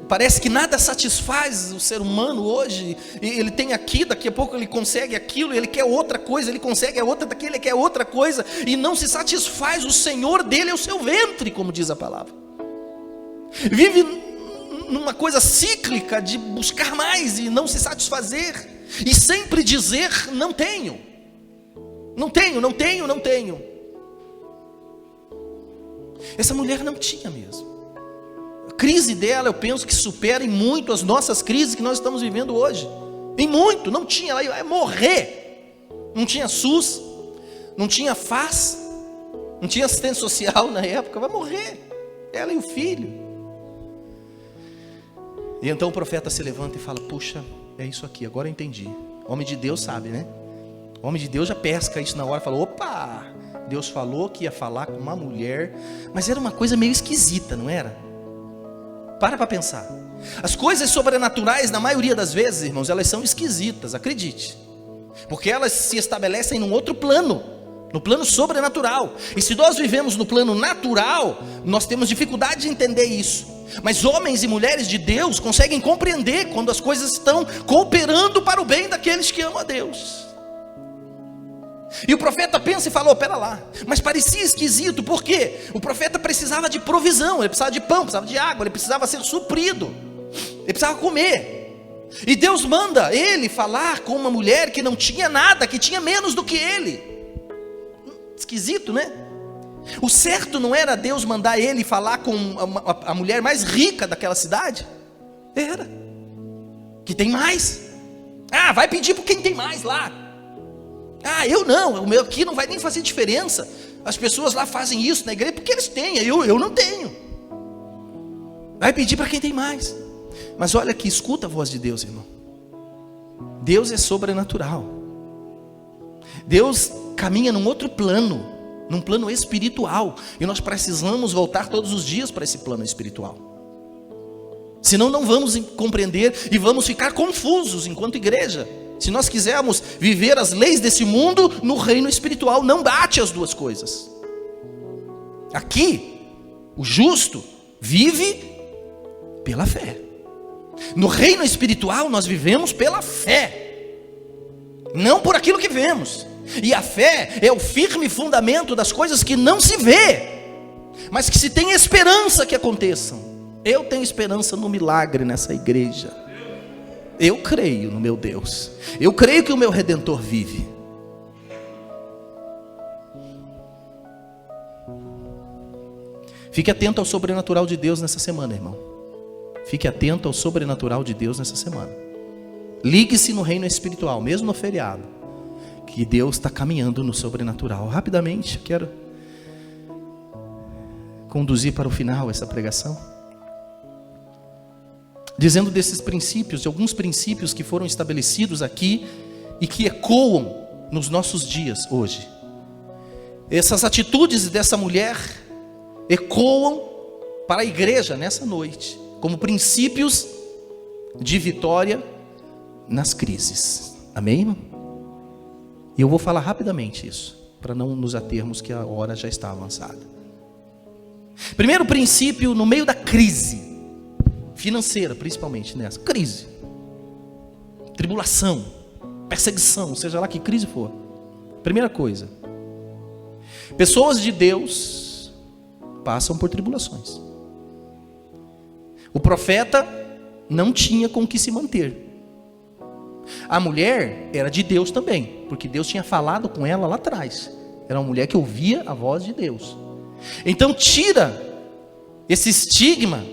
parece que nada satisfaz o ser humano hoje. Ele tem aqui, daqui a pouco ele consegue aquilo, ele quer outra coisa, ele consegue a outra daqui, ele quer outra coisa, e não se satisfaz. O Senhor dele é o seu ventre, como diz a palavra. Vive numa coisa cíclica de buscar mais e não se satisfazer, e sempre dizer: não tenho, não tenho, não tenho, não tenho. Essa mulher não tinha mesmo. A crise dela, eu penso que supera em muito as nossas crises que nós estamos vivendo hoje. Em muito, não tinha, ela ia morrer. Não tinha SUS, não tinha FAS, não tinha assistência social na época, vai morrer, ela e o filho. E então o profeta se levanta e fala: puxa, é isso aqui, agora eu entendi. Homem de Deus sabe, né? Homem de Deus já pesca isso na hora, fala: opa, Deus falou que ia falar com uma mulher, mas era uma coisa meio esquisita, não era? Para pensar. As coisas sobrenaturais, na maioria das vezes, irmãos, elas são esquisitas, acredite, porque elas se estabelecem num outro plano, no plano sobrenatural. E se nós vivemos no plano natural, nós temos dificuldade de entender isso. Mas homens e mulheres de Deus conseguem compreender quando as coisas estão cooperando para o bem daqueles que amam a Deus. E o profeta pensa e falou: pera lá, mas parecia esquisito, por quê? O profeta precisava de provisão, ele precisava de pão, precisava de água, ele precisava ser suprido, ele precisava comer. E Deus manda ele falar com uma mulher que não tinha nada, que tinha menos do que ele. Esquisito, né? O certo não era Deus mandar ele falar com a mulher mais rica daquela cidade? Era, que tem mais. Ah, vai pedir para quem tem mais lá. Ah, eu não, o meu aqui não vai nem fazer diferença. As pessoas lá fazem isso na igreja porque eles têm, eu não tenho. Vai pedir para quem tem mais. Mas olha aqui, escuta a voz de Deus, irmão. Deus é sobrenatural. Deus caminha num outro plano, num plano espiritual, e nós precisamos voltar todos os dias para esse plano espiritual. Senão não vamos compreender e vamos ficar confusos enquanto igreja. Se nós quisermos viver as leis desse mundo, no reino espiritual não bate as duas coisas. Aqui, o justo vive pela fé. No reino espiritual nós vivemos pela fé, não por aquilo que vemos. E a fé é o firme fundamento das coisas que não se vê, mas que se tem esperança que aconteçam. Eu tenho esperança no milagre nessa igreja. Eu creio no meu Deus. Eu creio que o meu Redentor vive. Fique atento ao sobrenatural de Deus nessa semana, irmão. Fique atento ao sobrenatural de Deus nessa semana. Ligue-se no reino espiritual, mesmo no feriado, que Deus está caminhando no sobrenatural. Rapidamente, quero conduzir para o final essa pregação, dizendo desses princípios, de alguns princípios que foram estabelecidos aqui e que ecoam nos nossos dias hoje. Essas atitudes dessa mulher ecoam para a igreja nessa noite, como princípios de vitória nas crises. Amém, irmão? E eu vou falar rapidamente isso, para não nos atermos que a hora já está avançada. Primeiro princípio, no meio da crise financeira, principalmente nessa crise, tribulação, perseguição, seja lá que crise for. Primeira coisa, pessoas de Deus passam por tribulações. O profeta não tinha com que se manter. A mulher era de Deus também, porque Deus tinha falado com ela lá atrás. Era uma mulher que ouvia a voz de Deus. Então tira esse estigma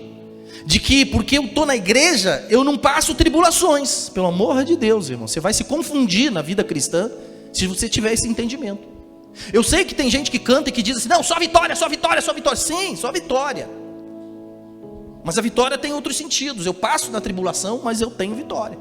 de que porque eu estou na igreja, eu não passo tribulações. Pelo amor de Deus, irmão, você vai se confundir na vida cristã se você tiver esse entendimento. Eu sei que tem gente que canta e que diz assim: não, só vitória, só vitória, só vitória. Sim, só vitória. Mas a vitória tem outros sentidos. Eu passo na tribulação, mas eu tenho vitória.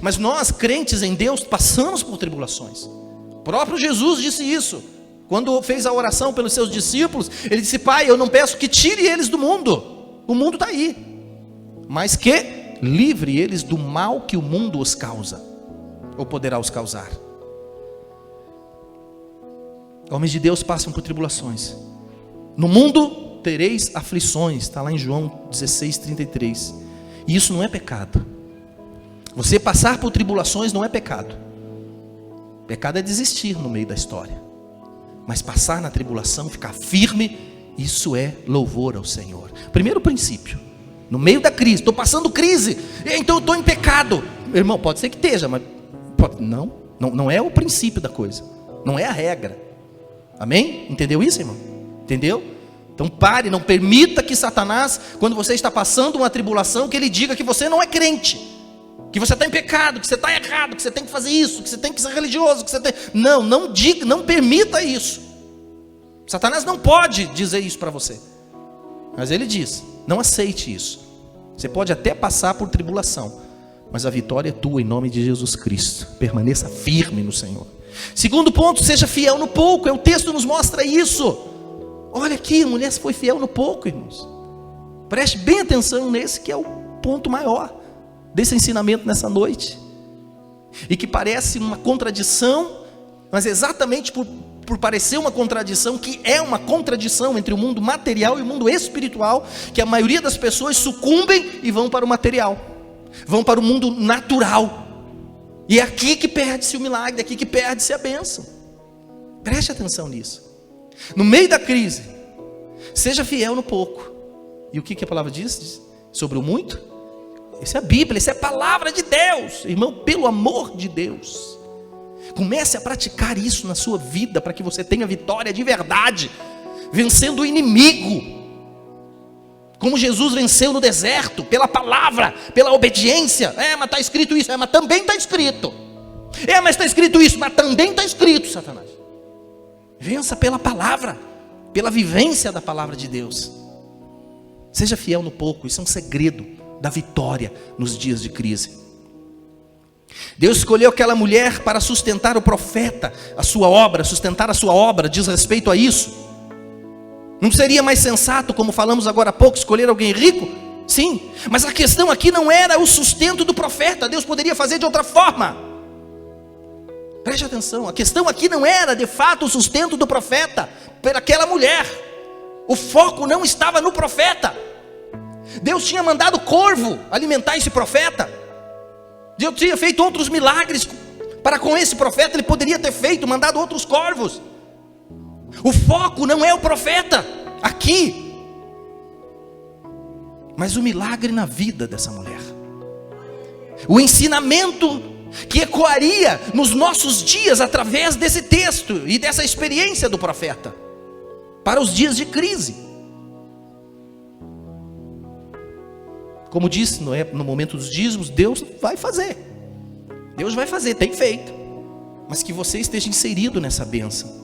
Mas nós, crentes em Deus, passamos por tribulações. O próprio Jesus disse isso. Quando fez a oração pelos seus discípulos, ele disse: Pai, eu não peço que tire eles do mundo. O mundo está aí. Mas que livre eles do mal que o mundo os causa. Ou poderá os causar. Homens de Deus passam por tribulações. No mundo tereis aflições. Está lá em João 16:33. E isso não é pecado. Você passar por tribulações não é pecado. Pecado é desistir no meio da história. Mas passar na tribulação, ficar firme, isso é louvor ao Senhor. Primeiro princípio. No meio da crise, estou passando crise, então eu estou em pecado. Irmão, pode ser que esteja, mas não é o princípio da coisa. Não é a regra. Amém? Entendeu isso, irmão? Entendeu? Então pare, não permita que Satanás, quando você está passando uma tribulação, que ele diga que você não é crente, que você está em pecado, que você está errado, que você tem que fazer isso, que você tem que ser religioso, que você tem... Não diga, não permita isso. Satanás não pode dizer isso para você. Mas ele diz: não aceite isso. Você pode até passar por tribulação, mas a vitória é tua em nome de Jesus Cristo. Permaneça firme no Senhor. Segundo ponto, seja fiel no pouco. O texto nos mostra isso. Olha aqui, a mulher foi fiel no pouco, irmãos. Preste bem atenção nesse, que é o ponto maior desse ensinamento nessa noite. E que parece uma contradição, mas exatamente por parecer uma contradição, que é uma contradição entre o mundo material e o mundo espiritual, que a maioria das pessoas sucumbem e vão para o material, vão para o mundo natural. E é aqui que perde-se o milagre, é aqui que perde-se a bênção. Preste atenção nisso. No meio da crise, seja fiel no pouco. E o que a palavra diz sobre o muito? Isso é a Bíblia, isso é a palavra de Deus. Irmão, pelo amor de Deus, comece a praticar isso na sua vida, para que você tenha vitória de verdade, vencendo o inimigo, como Jesus venceu no deserto, pela palavra, pela obediência. Mas está escrito isso, mas também está escrito. Mas está escrito isso, mas também está escrito, Satanás. Vença pela palavra, pela vivência da palavra de Deus. Seja fiel no pouco, isso é um segredo da vitória nos dias de crise. Deus escolheu aquela mulher para sustentar o profeta, a sua obra, sustentar a sua obra, diz respeito a isso. Não seria mais sensato, como falamos agora há pouco, escolher alguém rico? Sim, mas a questão aqui não era o sustento do profeta. Deus poderia fazer de outra forma. Preste atenção, a questão aqui não era de fato o sustento do profeta por aquela mulher. O foco não estava no profeta. Deus tinha mandado corvo alimentar esse profeta. Deus tinha feito outros milagres para com esse profeta. Ele poderia ter mandado outros corvos. O foco não é o profeta aqui, mas o milagre na vida dessa mulher. O ensinamento que ecoaria nos nossos dias através desse texto e dessa experiência do profeta para os dias de crise. Como disse no momento dos dízimos, Deus vai fazer. Deus vai fazer, tem feito. Mas que você esteja inserido nessa bênção.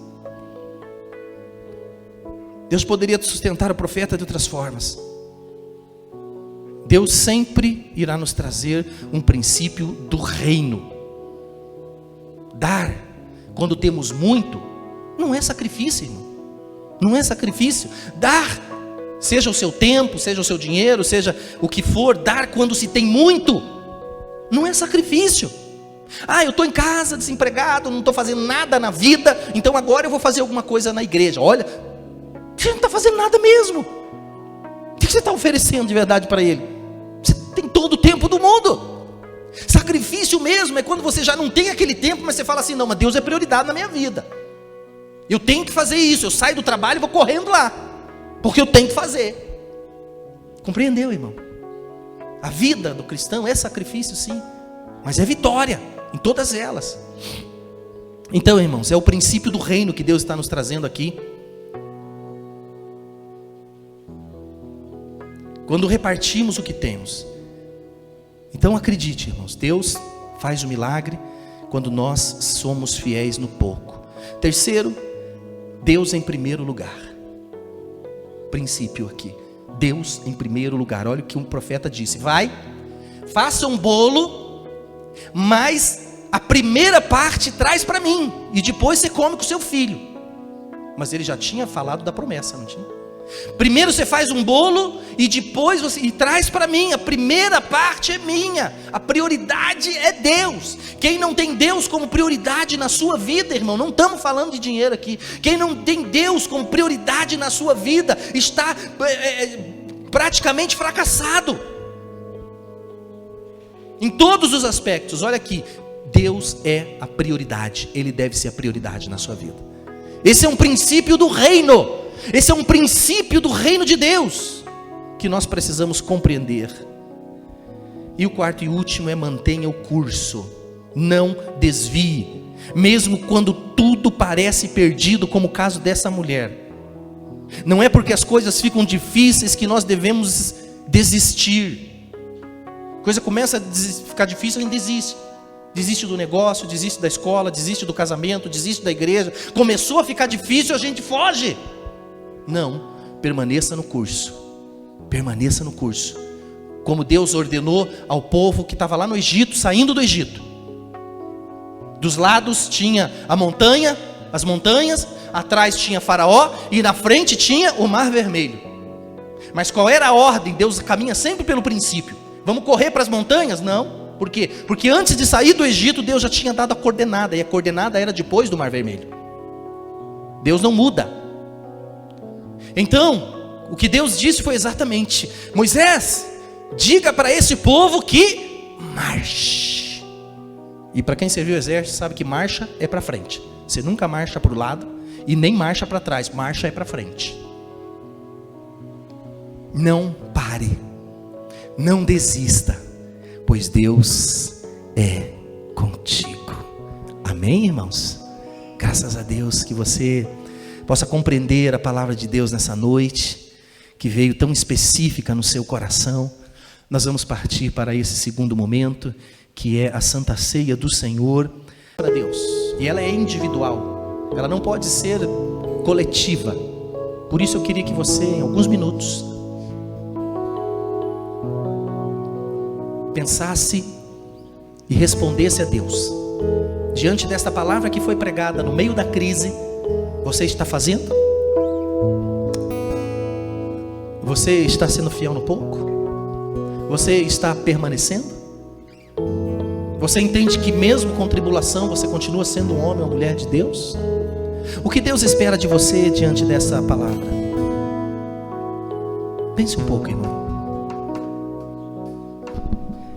Deus poderia sustentar o profeta de outras formas. Deus sempre irá nos trazer um princípio do reino. Dar, quando temos muito, não é sacrifício, irmão. Não é sacrifício. Dar, seja o seu tempo, seja o seu dinheiro, seja o que for, dar quando se tem muito, não é sacrifício. Eu estou em casa, desempregado, não estou fazendo nada na vida, então agora eu vou fazer alguma coisa na igreja. Olha, você não está fazendo nada mesmo. O que você está oferecendo de verdade para Ele? Você tem todo o tempo do mundo. Sacrifício mesmo é quando você já não tem aquele tempo, mas você fala assim: não, mas Deus é prioridade na minha vida. Eu tenho que fazer isso. Eu saio do trabalho e vou correndo lá, porque eu tenho que fazer. Compreendeu, irmão? A vida do cristão é sacrifício, sim, mas é vitória em todas elas. Então, irmãos, é o princípio do reino que Deus está nos trazendo aqui. Quando repartimos o que temos. Então acredite, irmãos, Deus faz o milagre quando nós somos fiéis no pouco. Terceiro, Deus em primeiro lugar. Princípio aqui, Deus em primeiro lugar. Olha o que um profeta disse: vai, faça um bolo mas a primeira parte traz para mim, e depois você come com o seu filho. Mas ele já tinha falado da promessa, não tinha? Primeiro você faz um bolo e depois você traz para mim. A primeira parte é minha, a prioridade é Deus. Quem não tem Deus como prioridade na sua vida, irmão, não estamos falando de dinheiro aqui. Quem não tem Deus como prioridade na sua vida está praticamente fracassado em todos os aspectos. Olha aqui, Deus é a prioridade, Ele deve ser a prioridade na sua vida. Esse é um princípio do reino, esse é um princípio do reino de Deus, que nós precisamos compreender. E o quarto e último é: mantenha o curso, não desvie, mesmo quando tudo parece perdido, como o caso dessa mulher. Não é porque as coisas ficam difíceis que nós devemos desistir. A coisa começa a ficar difícil, a gente desiste. Desiste do negócio, desiste da escola, desiste do casamento, desiste da igreja. Começou a ficar difícil, a gente foge. Não, permaneça no curso. Permaneça no curso. Como Deus ordenou ao povo que estava lá no Egito, saindo do Egito. Dos lados tinha a montanha, as montanhas, atrás tinha Faraó e na frente tinha o Mar Vermelho. Mas qual era a ordem? Deus caminha sempre pelo princípio. Vamos correr para as montanhas? Não. Por quê? Porque antes de sair do Egito, Deus já tinha dado a coordenada, e a coordenada era depois do Mar Vermelho. Deus não muda. Então, o que Deus disse foi exatamente: Moisés, diga para esse povo que marche. E para quem serviu o exército sabe que marcha é para frente. Você nunca marcha para o lado e nem marcha para trás, marcha é para frente. Não pare, não desista, pois Deus é contigo. Amém, irmãos? Graças a Deus que você possa compreender a palavra de Deus nessa noite, que veio tão específica no seu coração. Nós vamos partir para esse segundo momento, que é a Santa Ceia do Senhor para Deus. E ela é individual, ela não pode ser coletiva. Por isso eu queria que você, em alguns minutos, pensasse e respondesse a Deus. Diante desta palavra que foi pregada no meio da crise, você está fazendo? Você está sendo fiel no pouco? Você está permanecendo? Você entende que mesmo com tribulação você continua sendo um homem ou mulher de Deus? O que Deus espera de você diante dessa palavra? Pense um pouco, irmão.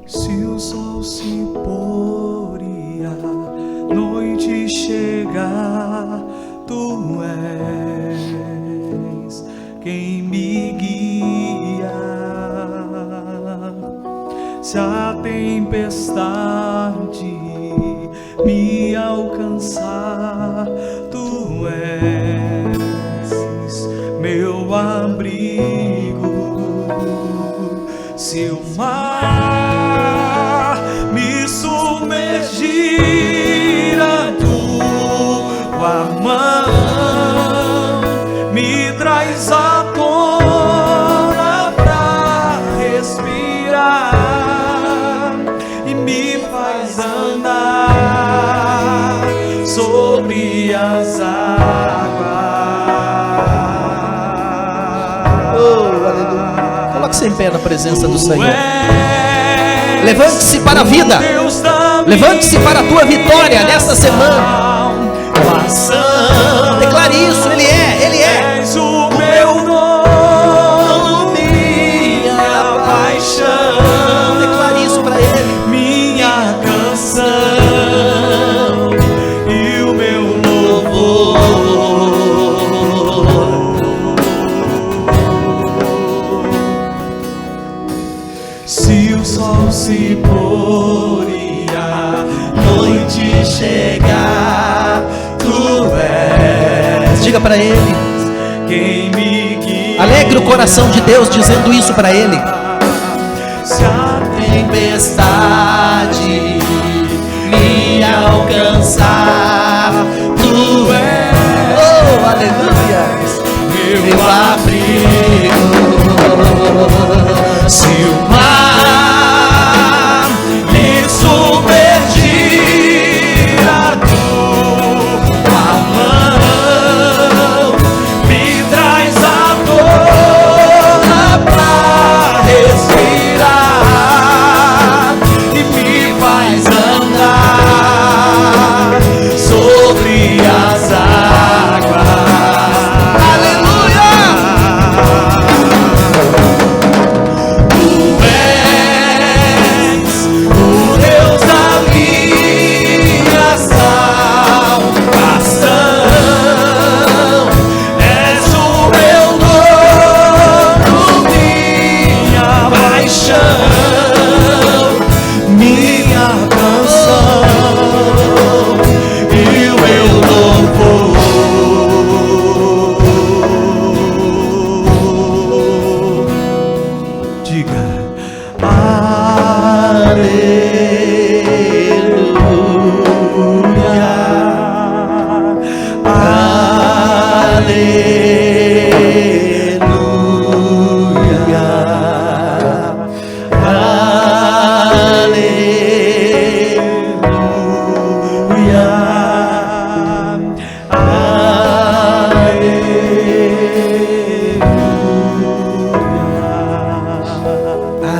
Se o sol se pôr e a noite chegar, tu és quem me guia. Se a tempestade me alcançar, tu és meu abrigo. Se o mar me submergir, a tua mão me traz à tona pra respirar e me faz andar sobre as águas. Oh, aleluia. Coloque-se em pé na presença do Senhor. Levante-se para a vida. Levante-se para a tua vitória nesta semana. Declare isso, Ele é, Ele é. És o meu nome, minha paixão. Declare isso para Ele. Minha canção e o meu louvor. Se o sol se pôr e a noite chegar, tu és. Diga para Ele. Quem me guia. Alegre o coração de Deus dizendo isso para Ele. Se a tempestade me alcançar, tu és, Oh, aleluia. meu abrigo. Se o mar me submergir,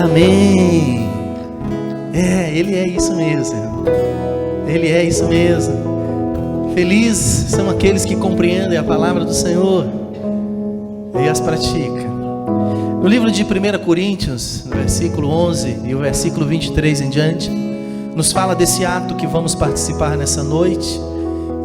Amém. Ele é isso mesmo. Ele é isso mesmo. Felizes são aqueles que compreendem a palavra do Senhor e as praticam. No livro de 1 Coríntios, no versículo 11 e o versículo 23 em diante, nos fala desse ato que vamos participar nessa noite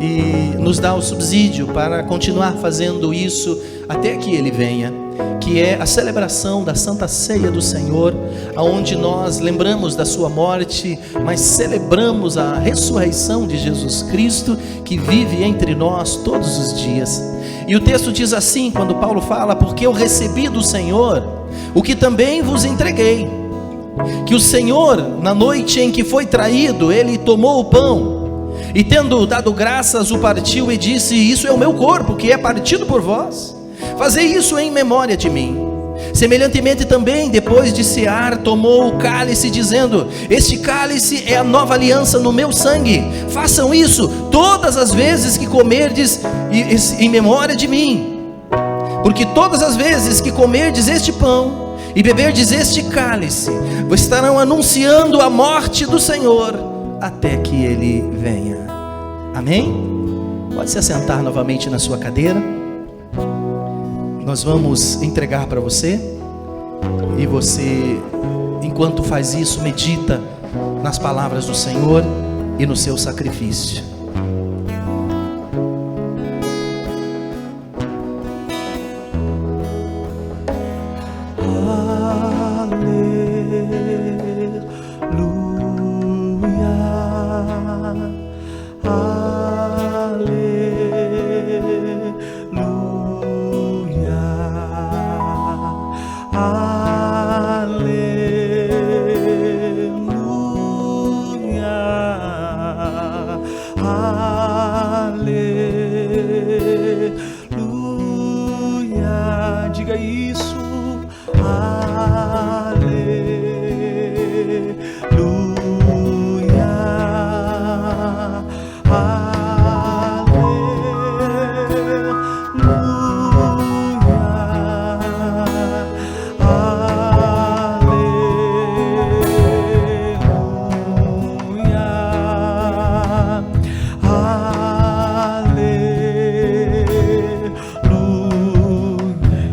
e nos dá o subsídio para continuar fazendo isso até que Ele venha, que é a celebração da Santa Ceia do Senhor, onde nós lembramos da sua morte, mas celebramos a ressurreição de Jesus Cristo, que vive entre nós todos os dias. E o texto diz assim, quando Paulo fala: porque eu recebi do Senhor o que também vos entreguei, que o Senhor, na noite em que foi traído, Ele tomou o pão, e tendo dado graças, o partiu e disse: isso é o meu corpo, que é partido por vós, fazei isso em memória de mim. Semelhantemente também, depois de cear, tomou o cálice, dizendo: este cálice é a nova aliança no meu sangue, façam isso todas as vezes que comerdes em memória de mim. Porque todas as vezes que comerdes este pão e beberdes este cálice, estarão anunciando a morte do Senhor até que Ele venha. Amém? Pode se assentar novamente na sua cadeira. Nós vamos entregar para você, e você, enquanto faz isso, medita nas palavras do Senhor e no seu sacrifício. Diga isso.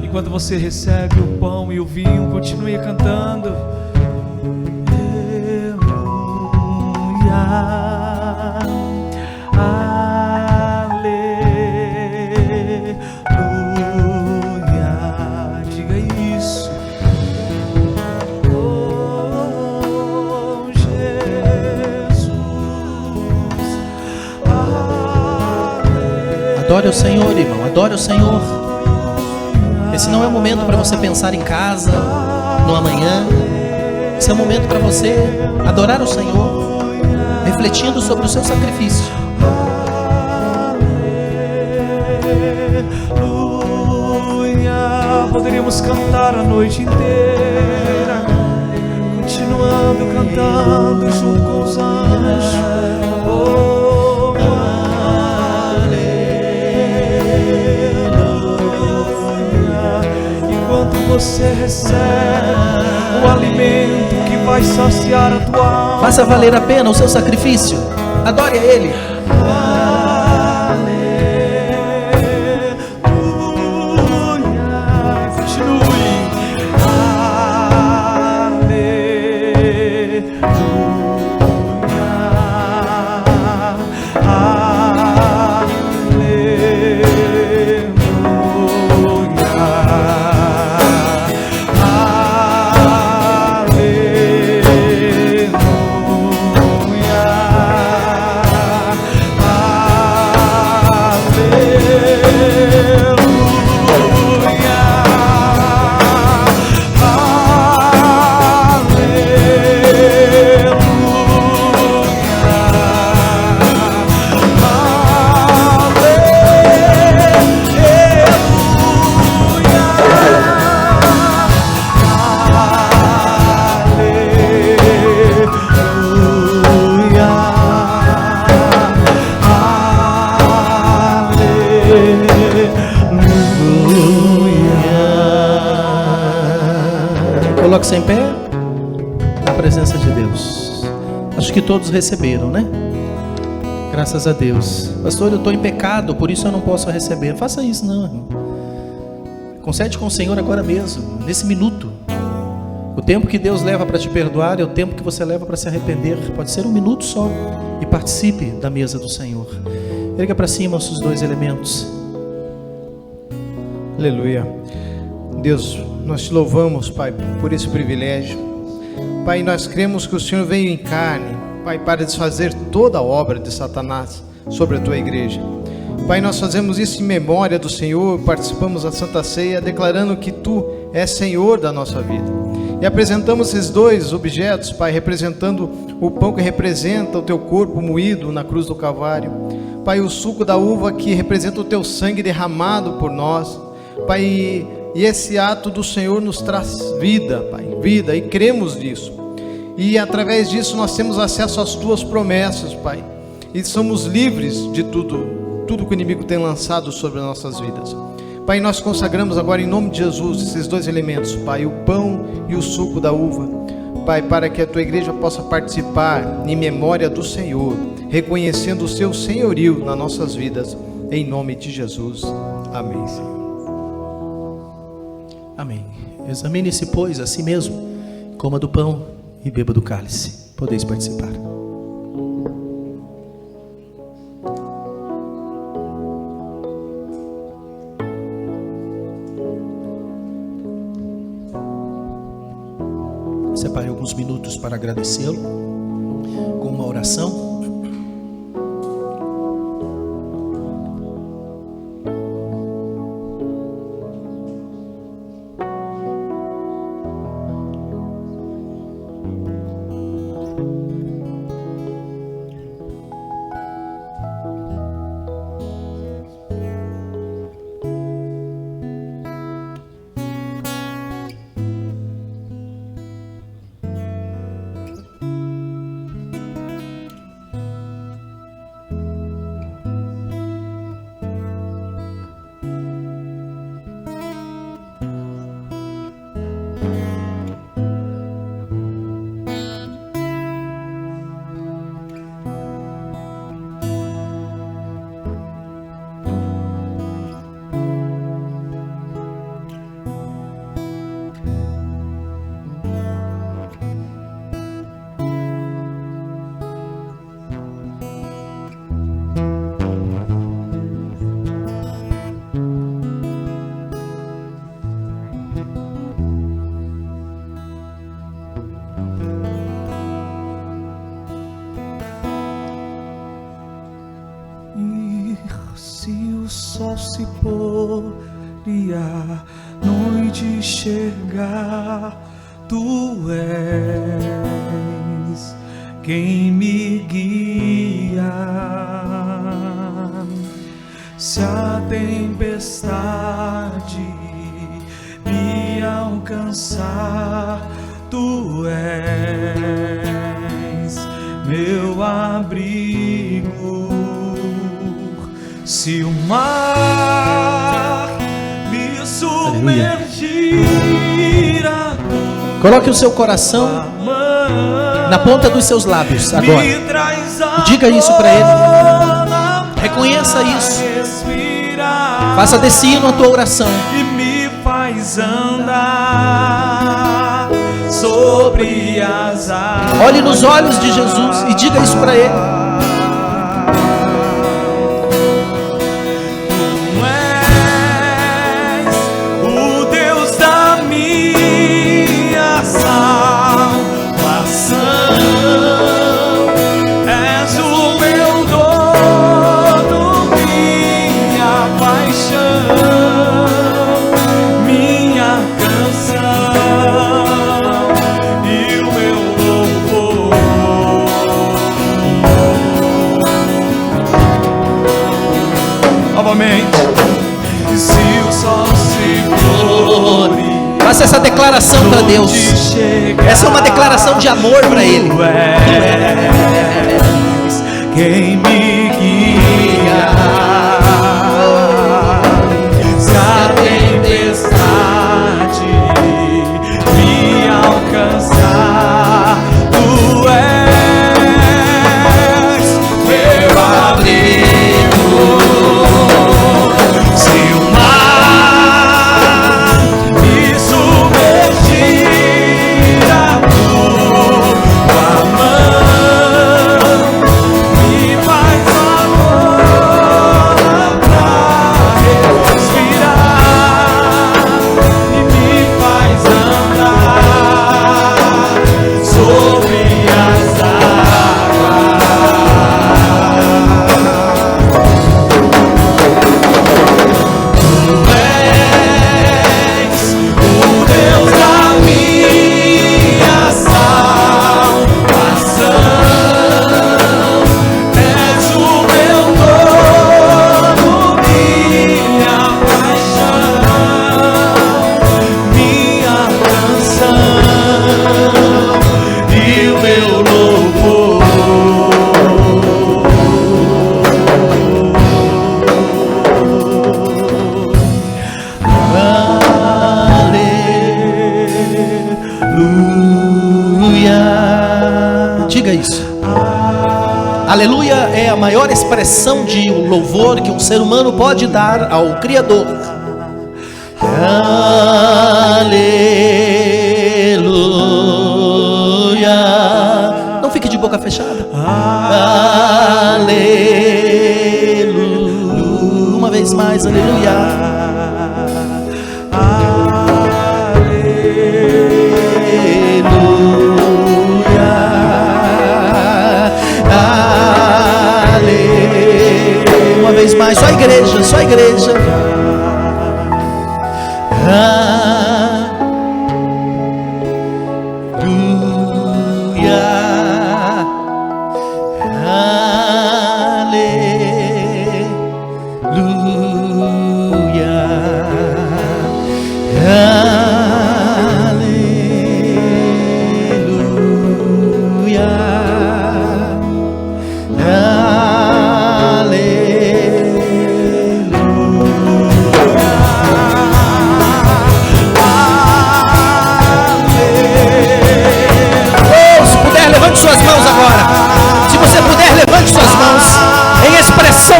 Enquanto você recebe o pão e o vinho, continue cantando. Aleluia. Diga isso. Oh, Jesus. Adore o Senhor, irmão, adore o Senhor. Esse não é o momento para você pensar em casa, no amanhã. Esse é o momento para você adorar o Senhor, refletindo sobre o seu sacrifício. Aleluia. Poderíamos cantar a noite inteira, continuando cantando junto com os anjos. Oh, enquanto você recebe o alimento que vai saciar a tua alma, Faça valer a pena o seu sacrifício. Adore a Ele. aleluia. Continue. Coloque-se em pé na presença de Deus. Acho que todos receberam, né? Graças a Deus. Pastor, eu estou em pecado, por isso eu não posso receber. Faça isso não, irmão. Concede com o Senhor agora mesmo, nesse minuto. O tempo que Deus leva para te perdoar é o tempo que você leva para se arrepender. Pode ser um minuto só. E participe da mesa do Senhor. Erga para cima os seus 2 elementos. Aleluia. Deus, nós te louvamos, Pai, por esse privilégio. Pai, nós cremos que o Senhor veio em carne, Pai, para desfazer toda a obra de Satanás sobre a tua igreja. Pai, nós fazemos isso em memória do Senhor, participamos da Santa Ceia, declarando que tu és Senhor da nossa vida. E apresentamos esses 2 objetos, Pai, representando o pão que representa o teu corpo moído na cruz do Calvário. Pai, o suco da uva que representa o teu sangue derramado por nós. Pai, e esse ato do Senhor nos traz vida, Pai, vida, e cremos nisso. E através disso nós temos acesso às tuas promessas, Pai. E somos livres de tudo que o inimigo tem lançado sobre as nossas vidas. Pai, nós consagramos agora em nome de Jesus esses 2 elementos, Pai, o pão e o suco da uva, Pai, para que a tua igreja possa participar em memória do Senhor, reconhecendo o seu senhorio nas nossas vidas, em nome de Jesus. Amém, Senhor. Amém. Examine-se, pois, a si mesmo, coma do pão e beba do cálice. Podeis participar. Separe alguns minutos para agradecê-lo com uma oração. sol se pôr e a noite chegar, tu és quem me guia. Se a tempestade me alcançar, tu és meu abrigo. Se o mar me submergir, coloque o seu coração na ponta dos seus lábios agora e diga isso para Ele. Reconheça isso. Faça desse hino a tua oração. E me faz andar sobre as águas. Olhe nos olhos de Jesus e diga isso para Ele. Se o sol se pôr, faça essa declaração para Deus. Essa é uma declaração de amor para Ele. Tu és quem me guia. Se a tempestade me Diga isso. Aleluia é a maior expressão de louvor que um ser humano pode dar ao Criador. Aleluia. Não fique de boca fechada. Aleluia. Uma vez mais, aleluia. Uma vez mais, só a igreja, só a igreja.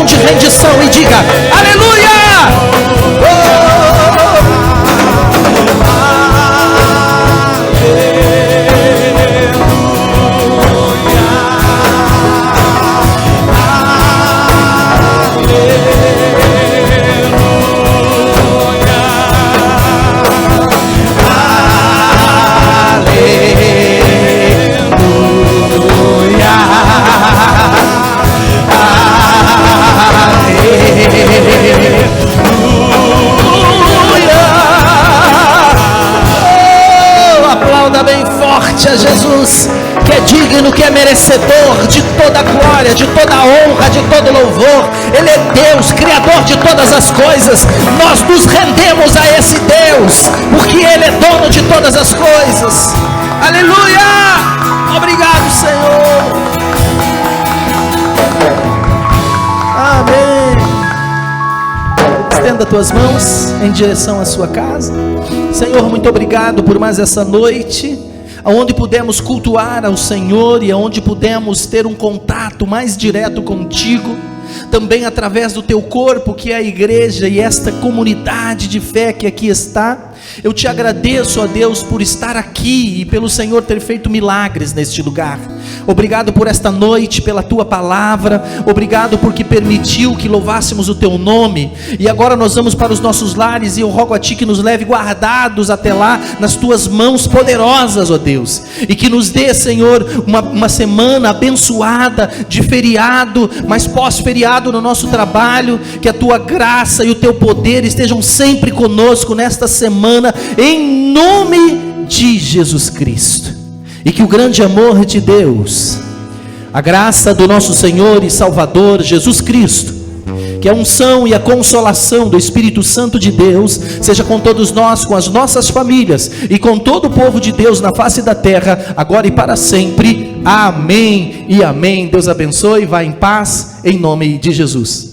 De rendição e diga aleluia! A Jesus, que é digno, que é merecedor de toda a glória, de toda a honra, de todo louvor. Ele é Deus, Criador de todas as coisas. Nós nos rendemos a esse Deus, porque Ele é dono de todas as coisas. Aleluia! Obrigado, Senhor. Amém. Estenda tuas mãos em direção à sua casa. Senhor, muito obrigado por mais essa noite, aonde pudemos cultuar ao Senhor e aonde pudemos ter um contato mais direto contigo, também através do teu corpo, que é a igreja e esta comunidade de fé que aqui está. Eu te agradeço, ó Deus, por estar aqui e pelo Senhor ter feito milagres neste lugar. Obrigado por esta noite, pela tua palavra. Obrigado porque permitiu que louvássemos o teu nome. E agora nós vamos para os nossos lares, e eu rogo a ti que nos leve guardados até lá nas tuas mãos poderosas, ó Deus, e que nos dê, Senhor, uma semana abençoada de feriado, mas pós-feriado no nosso trabalho. Que a tua graça e o teu poder estejam sempre conosco nesta semana, em nome de Jesus Cristo. E que o grande amor de Deus, a graça do nosso Senhor e Salvador Jesus Cristo, que a unção e a consolação do Espírito Santo de Deus seja com todos nós, com as nossas famílias e com todo o povo de Deus na face da terra, agora e para sempre. Amém e amém. Deus abençoe. Vá em paz, em nome de Jesus.